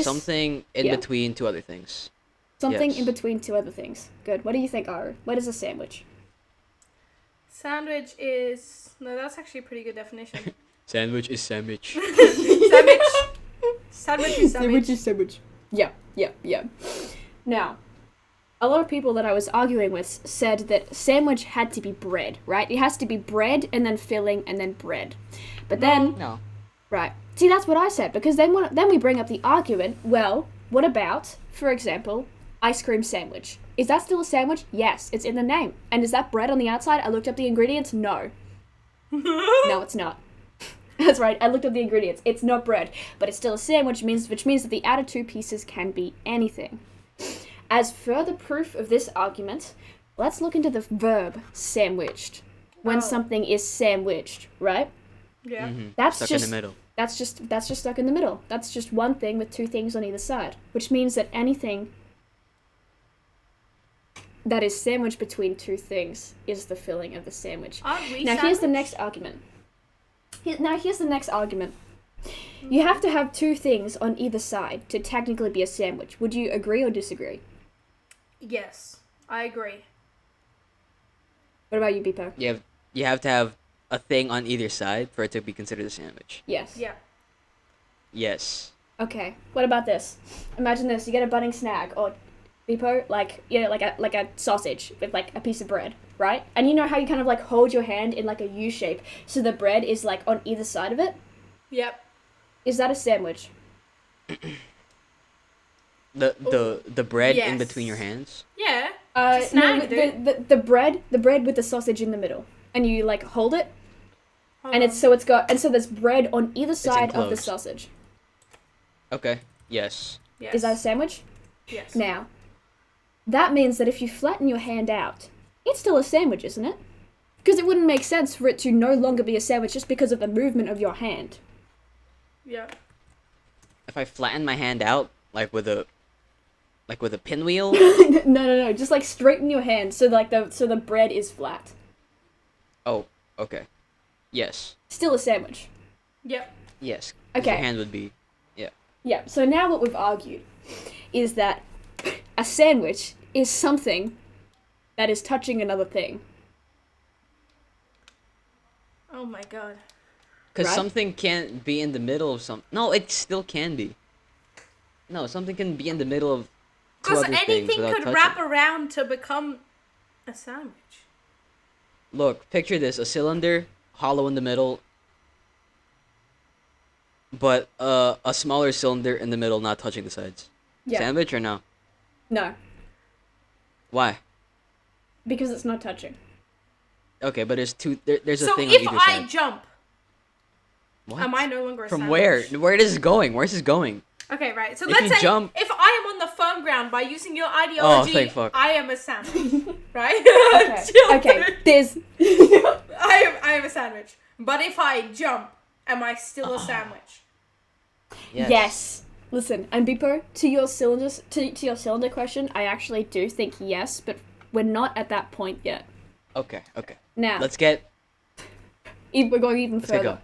Something in yeah. between two other things. Something yes. in between two other things. Good. What do you think, Aru? What is a sandwich? Sandwich is... No, that's actually a pretty good definition. Sandwich is sandwich. Sandwich. Sandwich is sandwich. is sandwich. Yeah. Now, a lot of people that I was arguing with said that sandwich had to be bread, right? It has to be bread and then filling and then bread. But then, No. right. See, that's what I said, because then we bring up the argument, well, what about, for example, ice cream sandwich? Is that still a sandwich? Yes, it's in the name. And is that bread on the outside? I looked up the ingredients. No. No, it's not. That's right, I looked up the ingredients. It's not bread, but it's still a sandwich, which means that the outer two pieces can be anything. As further proof of this argument, let's look into the verb sandwiched. When Oh. something is sandwiched, right? Yeah. Mm-hmm. That's Stuck just in the middle. that's just stuck in the middle. That's just one thing with two things on either side, which means that anything that is sandwiched between two things is the filling of the sandwich. Aren't we Now here's the sandwiched? next argument. Here's the next argument. You have to have two things on either side to technically be a sandwich. Would you agree or disagree? Yes, I agree. What about you, Beepo? You have to have a thing on either side for it to be considered a sandwich. Yes. Yeah. Yes. Okay. What about this? Imagine this. You get a budding snag, or Beepo, like like a sausage with like a piece of bread, right? And you know how you kind of like hold your hand in like a U shape, so the bread is like on either side of it. Yep. Is that a sandwich? The bread in Yes. between your hands. Yeah. No, It's a snack, the bread with the sausage in the middle, and you like hold it, Hold and on. so there's bread on either side of the enclosed. sausage. Okay. Yes. Yes. Is that a sandwich? Yes. Now, that means that if you flatten your hand out, it's still a sandwich, isn't it? Because it wouldn't make sense for it to no longer be a sandwich just because of the movement of your hand. Yeah. If I flatten my hand out, like with a pinwheel. No. Just like straighten your hand so the bread is flat. Oh, okay. Yes. Still a sandwich. Yep. Yes. 'Cause Okay. Your hand would be. Yeah. Yeah. So now what we've argued is that a sandwich is something that is touching another thing. Oh my god. Because Right? something can't be in the middle of some. No, it still can be. No, something can be in the middle of two Because other things anything without could touching. wrap around to become a sandwich. Look, picture this: a cylinder, hollow in the middle, but a smaller cylinder in the middle, not touching the sides. Yeah. Sandwich or no? No, Why? because it's not touching. Okay, but there's two. There's a So thing on if either I side. jump, What? am I no longer a From sandwich? where? Where is this going? Where's this going? Okay, right. So If let's you say jump- if I am on the firm ground by using your ideology, thank fuck. I am a sandwich, right? Okay. Chill, Okay. dude. There's. I am a sandwich. But if I jump, am I still a sandwich? Yes. Listen, and Beepo, to your cylinder question, I actually do think yes, but we're not at that point yet. Okay. Now, Let's get. we're going even Let's get further. going.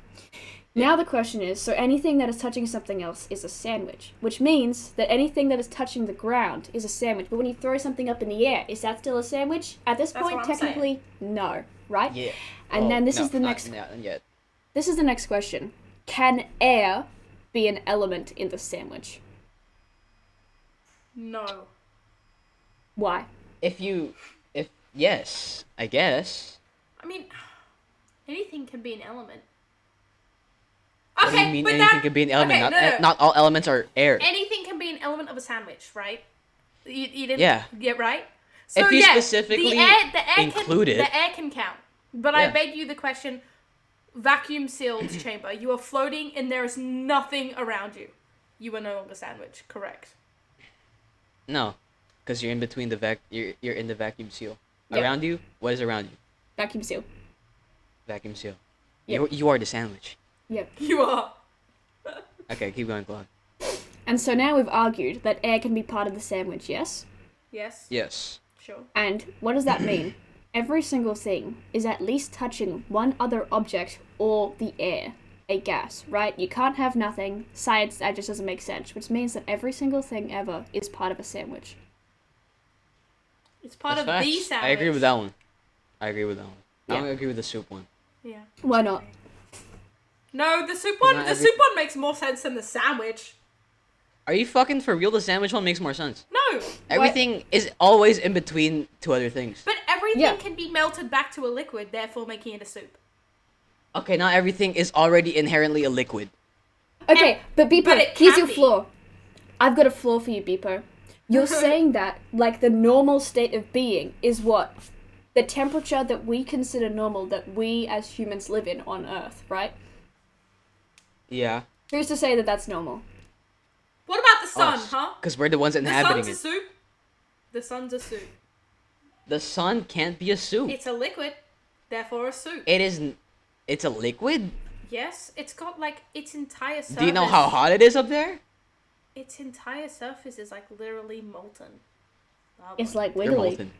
Now the question is, so anything that is touching something else is a sandwich, which means that anything that is touching the ground is a sandwich. But when you throw something up in the air, is that still a sandwich? At this That's point, what I'm technically, no, right? Yeah. And then this no, is the not next. yet. This is the next question. Can air be an element in the sandwich? No. Why? If yes, I guess. I mean, anything can be an element. What do you mean but anything that- can be an element? okay, not, no. not all elements are air. Anything can be an element of a sandwich, right? You didn't. Yeah. Yeah. Right. If you yeah, specifically the air include it- the air can count. But I Yeah. beg you the question: vacuum sealed chamber. You are floating, and there is nothing around you. You are no longer sandwich. Correct. No, because you're in between the you're in the vacuum seal. Yeah. Around you, what is around you? Vacuum seal. Vacuum seal. Yep. You are the sandwich. Yep. You are. Okay, keep going, Claude. And so now we've argued that air can be part of the sandwich, yes? Yes. Yes. Sure. And what does that mean? Every single thing is at least touching one other object or the air, a gas, right? You can't have nothing. Science, that just doesn't make sense, which means that every single thing ever is part of a sandwich. It's part That's of the facts. sandwich. I agree with that one. I Yeah. don't agree with the soup one. Yeah. Why not? No, the soup one. not The every- soup one makes more sense than the sandwich. Are you fucking for real? The sandwich one makes more sense. No. Everything is always in between two other things. But everything Yeah. can be melted back to a liquid, therefore making it a soup. Okay, not everything is already inherently a liquid. Okay, but Beepo, but it here's can your be. flaw. I've got a flaw for you, Beepo. You're saying that, like, the normal state of being is what? The temperature that we consider normal, that we as humans live in on Earth, right? Yeah. Who's to say that that's normal? What about the sun, Us. huh? Because we're the ones The inhabiting sun's a it. soup. The sun's a soup. The sun can't be a soup. It's a liquid, therefore a soup. It isn't. It's a liquid? Yes, it's got like its entire surface. Do you know how hot it is up there? Its entire surface is like literally molten. It's like You're wiggly. molten.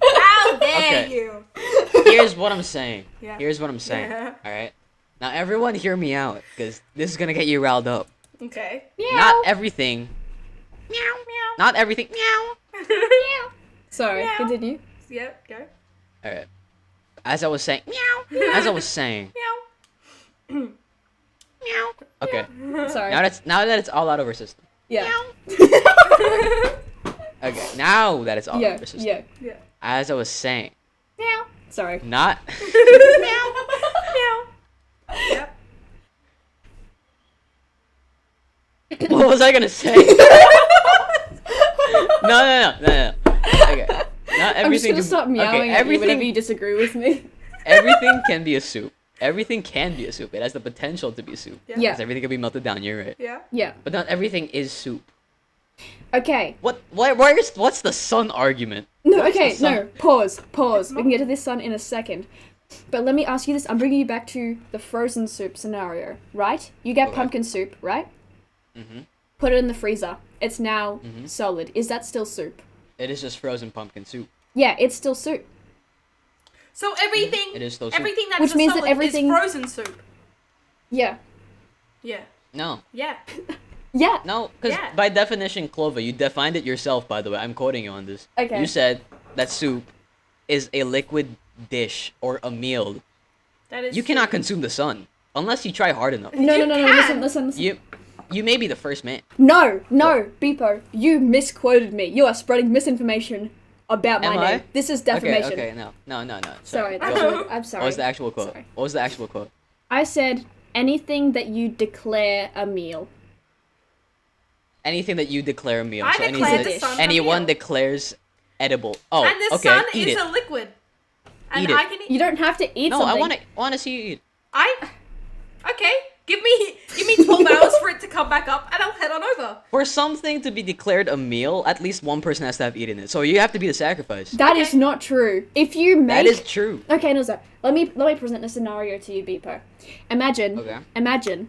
How dare Okay. you? Here's what I'm saying. Yeah. Here's what I'm saying. Yeah. Alright? Now, everyone hear me out, because this is gonna get you riled up. Okay. Not everything. Meow, meow. Not everything. Meow. Sorry, Meow. continue. Yep, go. Alright. As I was saying. Meow. As I was saying. Meow. Meow. Okay. Sorry. Now that it's all out of our system. Yeah. Okay, now that it's all Yeah. persistent. Yeah. Yeah. As I was saying, Meow. Sorry. not. Meow. Meow. Yep. What was I gonna say? No. Okay. Not I'm just everything. gonna stop meowing at you whenever you disagree with me. Everything can be a soup. Everything can be a soup. It has the potential to be soup. Yeah. Yeah. Because everything can be melted down. You're right. Yeah. Yeah. But not everything is soup. Okay. What's the sun argument? No, Where's okay, the sun? no. Pause. It's We can get to this sun in a second. But let me ask you this. I'm bringing you back to the frozen soup scenario, right? You get Okay. pumpkin soup, right? Mm-hmm. Put it in the freezer. It's now solid. Is that still soup? It is just frozen pumpkin soup. Yeah, it's still soup. So everything, It is still soup. everything that's Which means that solid everything- is frozen soup. Yeah. Yeah. No. Yeah. Yeah. No, because Yeah. by definition, Clova, you defined it yourself, by the way. I'm quoting you on this. Okay. You said that soup is a liquid dish or a meal. That is. You cannot consume the sun unless you try hard enough. No, You no. can. Listen. You may be the first man. No, Beepo, you misquoted me. You are spreading misinformation about my Am name. I? This is defamation. Okay, no. Sorry, Go. I'm sorry. What was the actual quote? Sorry. What was the actual quote? I said anything that you declare a meal. Anything that you declare a meal. I so declare anything the that sun a anyone meal. declares edible. Oh, And the okay. sun Eat is it. a liquid. And Eat it. I can eat. You don't have to eat No, something. I wanna see you eat. Okay. Give me 12 hours for it to come back up, and I'll head on over. For something to be declared a meal, at least one person has to have eaten it. So you have to be the sacrifice. That is Okay. not true. If you make That is true. Okay, no, so let me present a scenario to you, Beepo. Imagine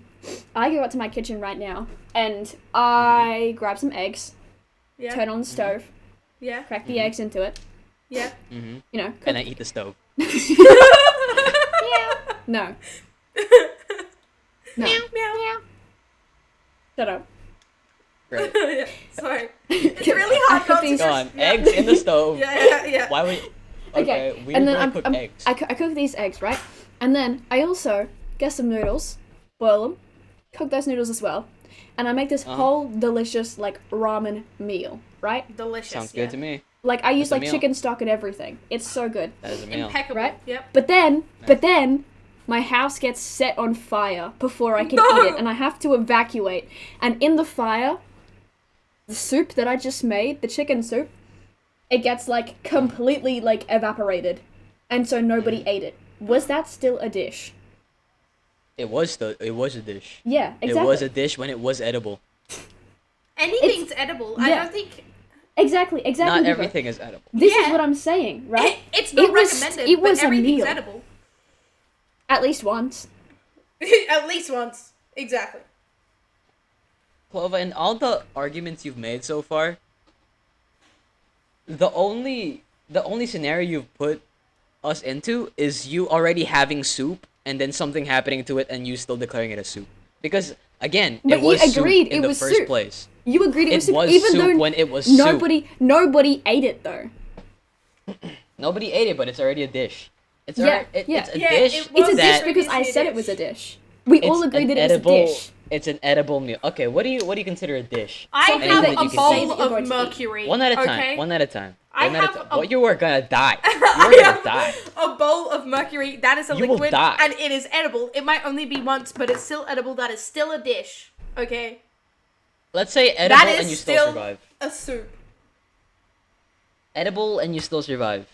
I go out to my kitchen right now and I grab some eggs, Yeah. turn on the stove, Yeah. crack the eggs into it, Yeah. Mm-hmm. you know, cook. And I eat the stove. No. No. Meow. Shut up. Right. Yeah. Sorry. It's really hard not to these- Go on. just. Yeah. Eggs in the stove. Yeah. Why would? Okay, We and were then gonna cook eggs. I cook these eggs, right? And then I also get some noodles, boil them, cook those noodles as well, and I make this whole delicious like ramen meal, right? Delicious. Sounds yeah. good to me. Like I use That's a like meal. chicken stock and everything. It's so good. That is a meal. Impeccable. Right? Yep. But then my house gets set on fire before I can eat it, and I have to evacuate. And in the fire, the soup that I just made, the chicken soup, it gets like completely like evaporated, and so nobody ate it. Was that still a dish? It was a dish. Yeah, exactly. It was a dish when it was edible. Anything's edible. I yeah. don't think. Exactly. Not Beaver. everything is edible. This is Yeah. what I'm saying, right? It's not It was- recommended. it was but a everything's meal. edible. At least once. At least once. Exactly. Clova, in all the arguments you've made so far, the only scenario you've put us into is you already having soup and then something happening to it and you still declaring it a soup. Because again, But it was you agreed soup in it the was first soup. place. You agreed it was It soup, was even soup though when it was nobody ate it though. Nobody ate it, but it's already a dish. It's Yeah, it's yeah. a Yeah, dish. it It's a that- dish because I previously a said it was a dish. dish. We It's all agreed an that it was edible, a dish. It's an edible meal. Okay, what do you consider a dish? I Something have that a you can say bowl that you're of going to eat. mercury. One at a time. Okay? One at a time. I One at a have time. a- Well, you are gonna die. You I are gonna have die. a bowl of mercury that is a You will liquid die. and it is edible. It might only be once, but it's still edible. That is still a dish. Okay? Let's say edible That is and you still still survive. a soup. Edible and you still survive.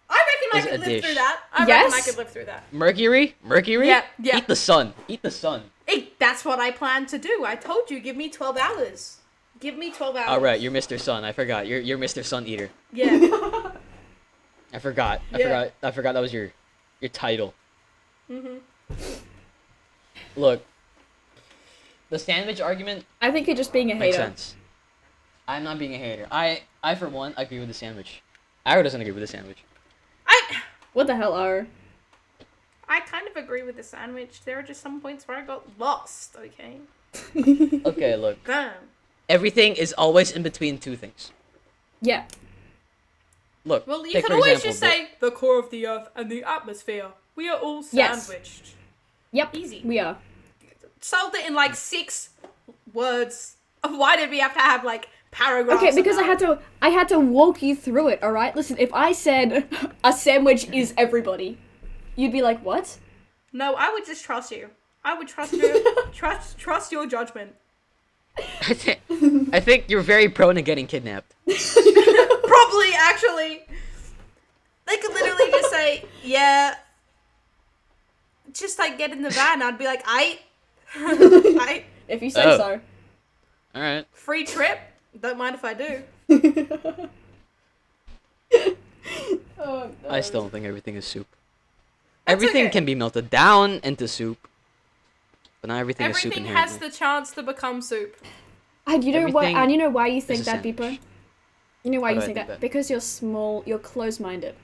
I reckon I Is could a live dish. through that. I reckon Yes? I could live through that. Mercury? Yeah, yeah. Eat the sun. Eat the sun. That's what I plan to do. I told you, give me 12 hours. Give me 12 hours. All right, you're Mr. Sun. I forgot. You're Mr. Sun Eater. Yeah. I forgot. Yeah. I forgot that was your title. Mhm. Look, the sandwich argument I think you're just being a makes hater. sense. I'm not being a hater. I for one agree with the sandwich. Aru doesn't agree with the sandwich. What the hell are? I kind of agree with the sandwich. There are just some points where I got lost, okay? Okay, look. Damn. Everything is always in between two things. Yeah. Look, Well, you take can for always example, just say the core of the earth and the atmosphere. We are all Yes. sandwiched. Yep. Easy. We are. Solved it in like 6 words. Why did we have to have like paragraphs? Okay, because about I had to walk you through it. All right, listen. If I said a sandwich is everybody, you'd be like, what? No, I would just trust you. I would trust you. trust your judgment. I think you're very prone to getting kidnapped. Probably, actually. They could literally just say, yeah. Just like get in the van. I'd be like, I. If you say Oh. so. All right. Free trip. Don't mind if I do. Oh, no. I still don't think everything is soup. That's Everything okay. can be melted down into soup, but not everything is soup Everything inherently. has the chance to become soup. And you know why? Everything And you know why you is think a that, Beepo? sandwich. You know why Why you do I think think that? that? Because you're small. You're close-minded.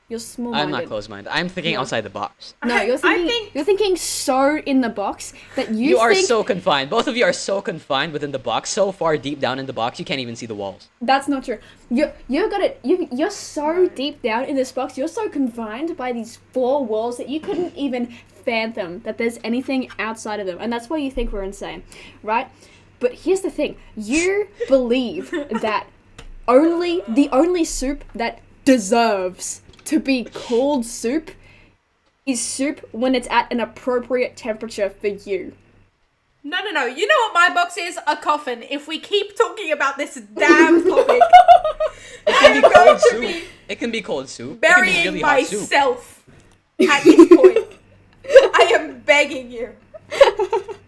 You're small-minded. I'm not closed-minded. I'm thinking Yeah. outside the box. No, you're thinking. think- You're thinking so in the box that You are think so confined. Both of you are so confined within the box, so far deep down in the box, you can't even see the walls. that's not true. You're so deep down in this box. You're so confined by these four walls that you couldn't even fathom that there's anything outside of them, and that's why you think we're insane, right? But here's the thing: you believe that the only soup that deserves to be called soup is soup when it's at an appropriate temperature for you. No. You know what my box is? A coffin. If we keep talking about this damn topic, It can be cold soup. It can be cold soup. It can be burying really hot soup. myself at this point. I am begging you.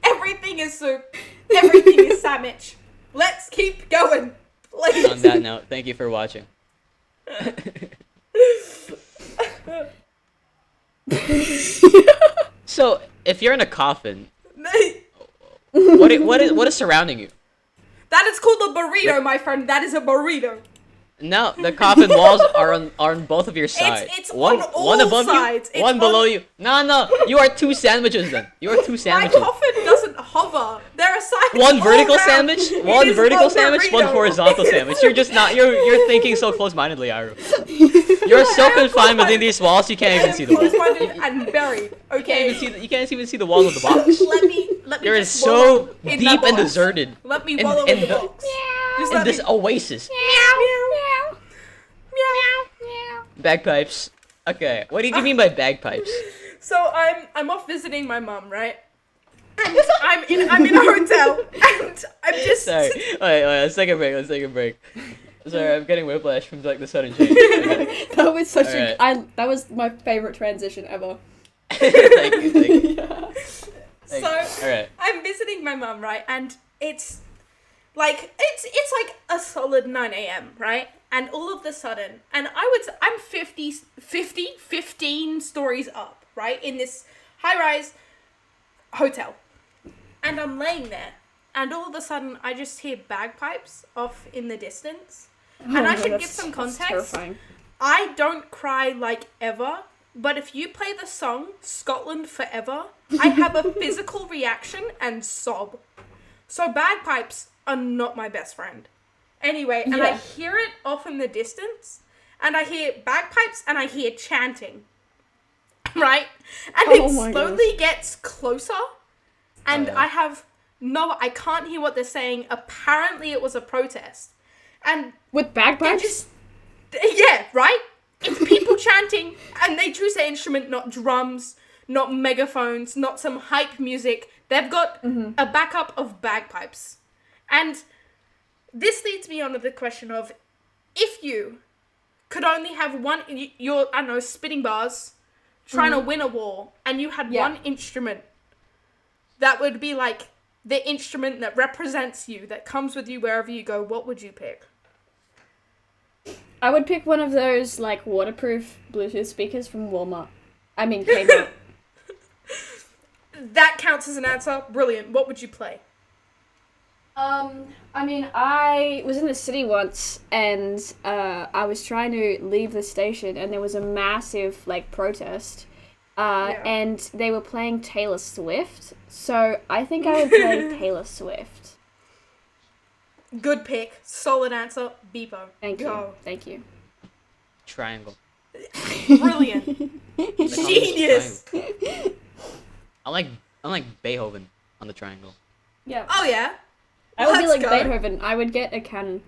Everything is soup. Everything is sandwich. Let's keep going, please. On that note, thank you for watching. So, if you're in a coffin, what is surrounding you? That is called a burrito, my friend. That is a burrito. No, the coffin walls are on both of your sides. it's one on all one above sides. you, It's one below on- you. No, you are two sandwiches then. You are two My sandwiches. coffin doesn't hover. There are sides One all vertical around. sandwich, It one is vertical a sandwich, one burrito. horizontal sandwich. You're just not. You're thinking so close-mindedly, Aru. You're so confined within these walls, you can't I even am see the walls. close-minded and buried. Okay. You can't even see the walls of the box. Let me You're just so wallow in deep the and box. deserted Let me in- wallow in in the the- box. Just in let this me. oasis. Meow. Bagpipes. Okay, what did you mean by bagpipes? So I'm off visiting my mum, right? And I'm in a hotel, and I'm just. Sorry. Wait, let's take a break. Sorry, I'm getting whiplash from like the sudden change. Okay. That was such Alright. that was my favorite transition ever. Thank you. So Alright. I'm visiting my mum, right? And it's like it's like a solid 9 a.m., right? And all of a sudden, and I'm 15 stories up, right? In this high-rise hotel. And I'm laying there, and all of a sudden I just hear bagpipes off in the distance. And I should give some That's context. terrifying. I don't cry like ever, but if you play the song Scotland Forever, I have a physical reaction and sob. So bagpipes are not my best friend. Anyway, and I Yeah. hear it off in the distance, and I hear bagpipes and I hear chanting. Right? And Oh it my slowly gets closer, and yeah. I can't hear what they're saying. Apparently it was a protest. And With it bagpipes? just, yeah, right? It's people chanting, and they choose their instrument, not drums, not megaphones, not some hype music. They've got a backup of bagpipes. And this leads me on to the question of, if you could only have one, you're, I don't know, spitting bars, trying to win a war, and you had Yeah. one instrument that would be like the instrument that represents you, that comes with you wherever you go, what would you pick? I would pick one of those like waterproof Bluetooth speakers from Walmart. I mean Kmart. That counts as an answer. Brilliant. What would you play? I mean, I was in the city once, and I was trying to leave the station, and there was a massive like protest, Yeah. and they were playing Taylor Swift. So I think I would play Taylor Swift. Good pick. Solid answer. Beepo. Thank Go. you. Triangle. Brilliant. Genius. I like Beethoven on the triangle. Yeah. Oh, yeah. I would be Let's like go. Beethoven. I would get a cannon.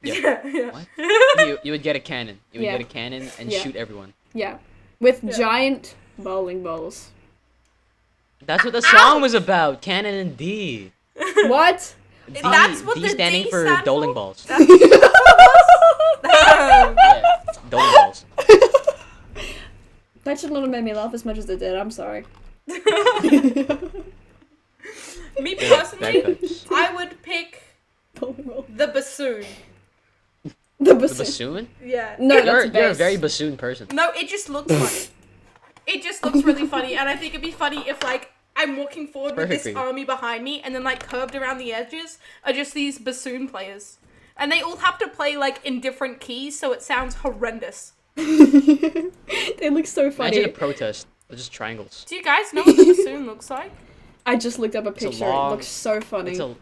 Yeah. What? You would get a cannon. You would Yeah. get a cannon and Yeah. shoot everyone. Yeah. With Yeah. giant bowling balls. That's what the song was about. Cannon and D. What? D, That's what D the standing D for stand doling for? balls. That's Yeah, doling balls. That should not have made me laugh as much as it did. I'm sorry. Me Yeah, personally, bagpipes. I would pick Bowling ball. the bassoon. The The bassoon. bassoon? Yeah. No, You're that's a bass. very bassoon person. No, it just looks funny. It just looks really funny, and I think it'd be funny if, like, I'm walking forward with Perfect this for you. army behind me, and then, like, curved around the edges are just these bassoon players. And they all have to play, like, in different keys, so it sounds horrendous. They look so funny. Imagine a protest. They're just triangles. Do you guys know what the bassoon looks like? I just looked up a a picture. long- It looks so funny. It's a,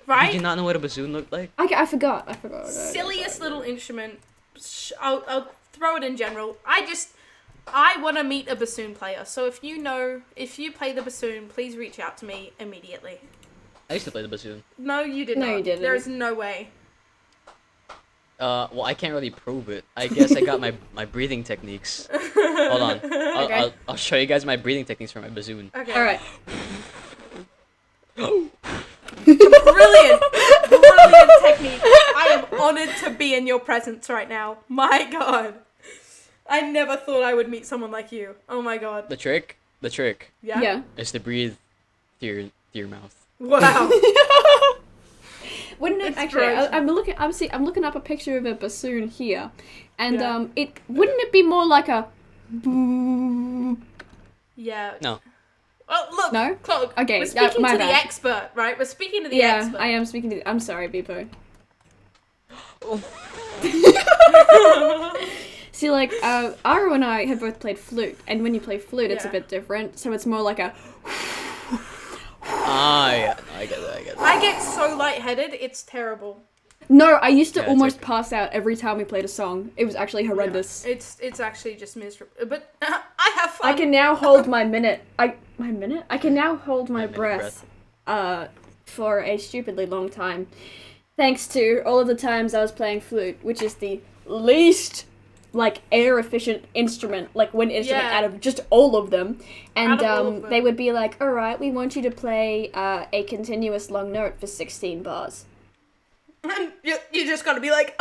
Right? Did you not know what a bassoon looked like? I forgot. I forgot. Silliest little instrument. I'll throw it in general. I want to meet a bassoon player. So if you play the bassoon, please reach out to me immediately. I used to play the bassoon. No, you did No, not. you didn't. There is no way. Well, I can't really prove it. I guess I got my breathing techniques. Hold on. Okay. I'll show you guys my breathing techniques for my bassoon. Okay. All right. Brilliant. Brilliant technique. I am honored to be in your presence right now. My God. I never thought I would meet someone like you. Oh my God. The trick Yeah. Yeah. is to breathe through your mouth. Wow. Wouldn't it actually? Inspiration. I'm looking up a picture of a bassoon here, and Yeah. it wouldn't it be more like a boo? Yeah. No. Oh, look. No? Clog, Okay, we're speaking my to the bad. expert, right? We're speaking to the Yeah, expert. I am speaking to. I'm sorry, Beepo. See, like, Aru and I have both played flute, and when you play flute, it's a Yeah. bit different. So it's more like a. Ah, yeah. I get that. I get so lightheaded, it's terrible. No, I used to Yeah, it's almost okay. pass out every time we played a song. It was actually horrendous. Yeah. It's actually just miserable. But I have fun. I can now hold my minute. I can now hold my minute breath. For a stupidly long time, thanks to all of the times I was playing flute, which is the least like air efficient instrument, like wind instrument Yeah. out of just all of them. And Out of all of them. they would be like, "All right, we want you to play a continuous long note for 16 bars." you just gotta be like,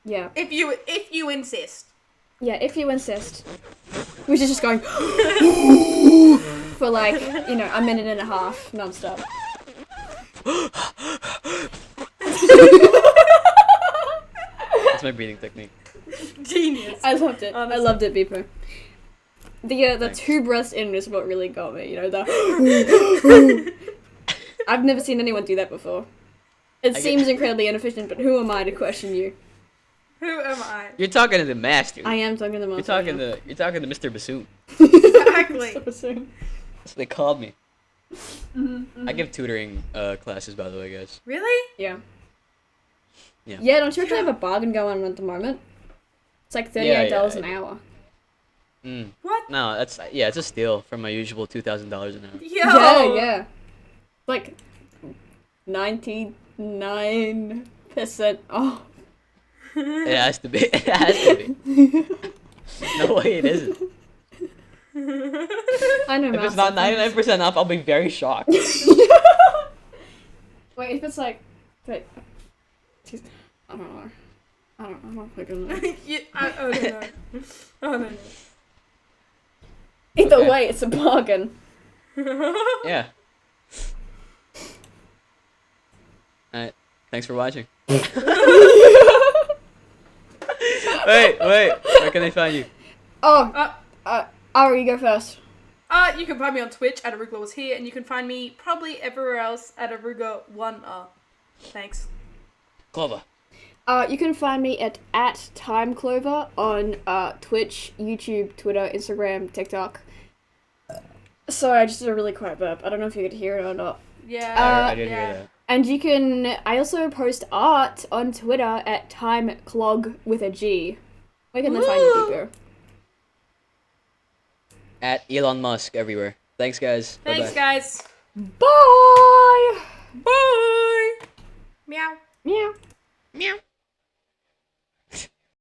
Yeah, if you insist. yeah, if you insist. Which is just going for like a minute and a half nonstop. That's my breathing technique. Genius. I loved it. Honestly. I loved it, Beepo. The Thanks. 2 breaths in is what really got me. The I've never seen anyone do that before. It get- seems incredibly inefficient, but who am I to question you? Who am I? You're talking to the master. I am talking to the You're master. talking to Mr. Bassoon. Exactly. That's what they called me. I give tutoring classes, by the way, guys. Really? Yeah. Yeah. Yeah, don't you actually have a bargain going on at the moment? It's like $38 an hour. Mm. What? No, it's a steal from my usual $2,000 an hour. Yo. Yeah. Like 99% off. It has to be. It has to be. No way, it isn't. I know. If it's math not 99% off, I'll be very shocked. Wait, if it's like, wait, geez, I don't know. I'm not fucking know. Oh no. Oh no. Either Okay. way, it's a bargain. Yeah. Alright. Thanks for watching. Wait. Where can I find you? Oh, Ari, you go first. You can find me on Twitch at ArugulaWasHere, and you can find me probably everywhere else at Aruga1R. Thanks. Clova. You can find me at timeclova on Twitch, YouTube, Twitter, Instagram, TikTok. Sorry, I just did a really quiet burp. I don't know if you could hear it or not. Yeah. I did hear that. And you can. I also post art on Twitter at timeclog with a G. Where can they find you, Beepo? At Elon Musk everywhere. Thanks, guys. Thanks, Bye-bye. guys. Bye! Bye. Meow. Meow. Meow.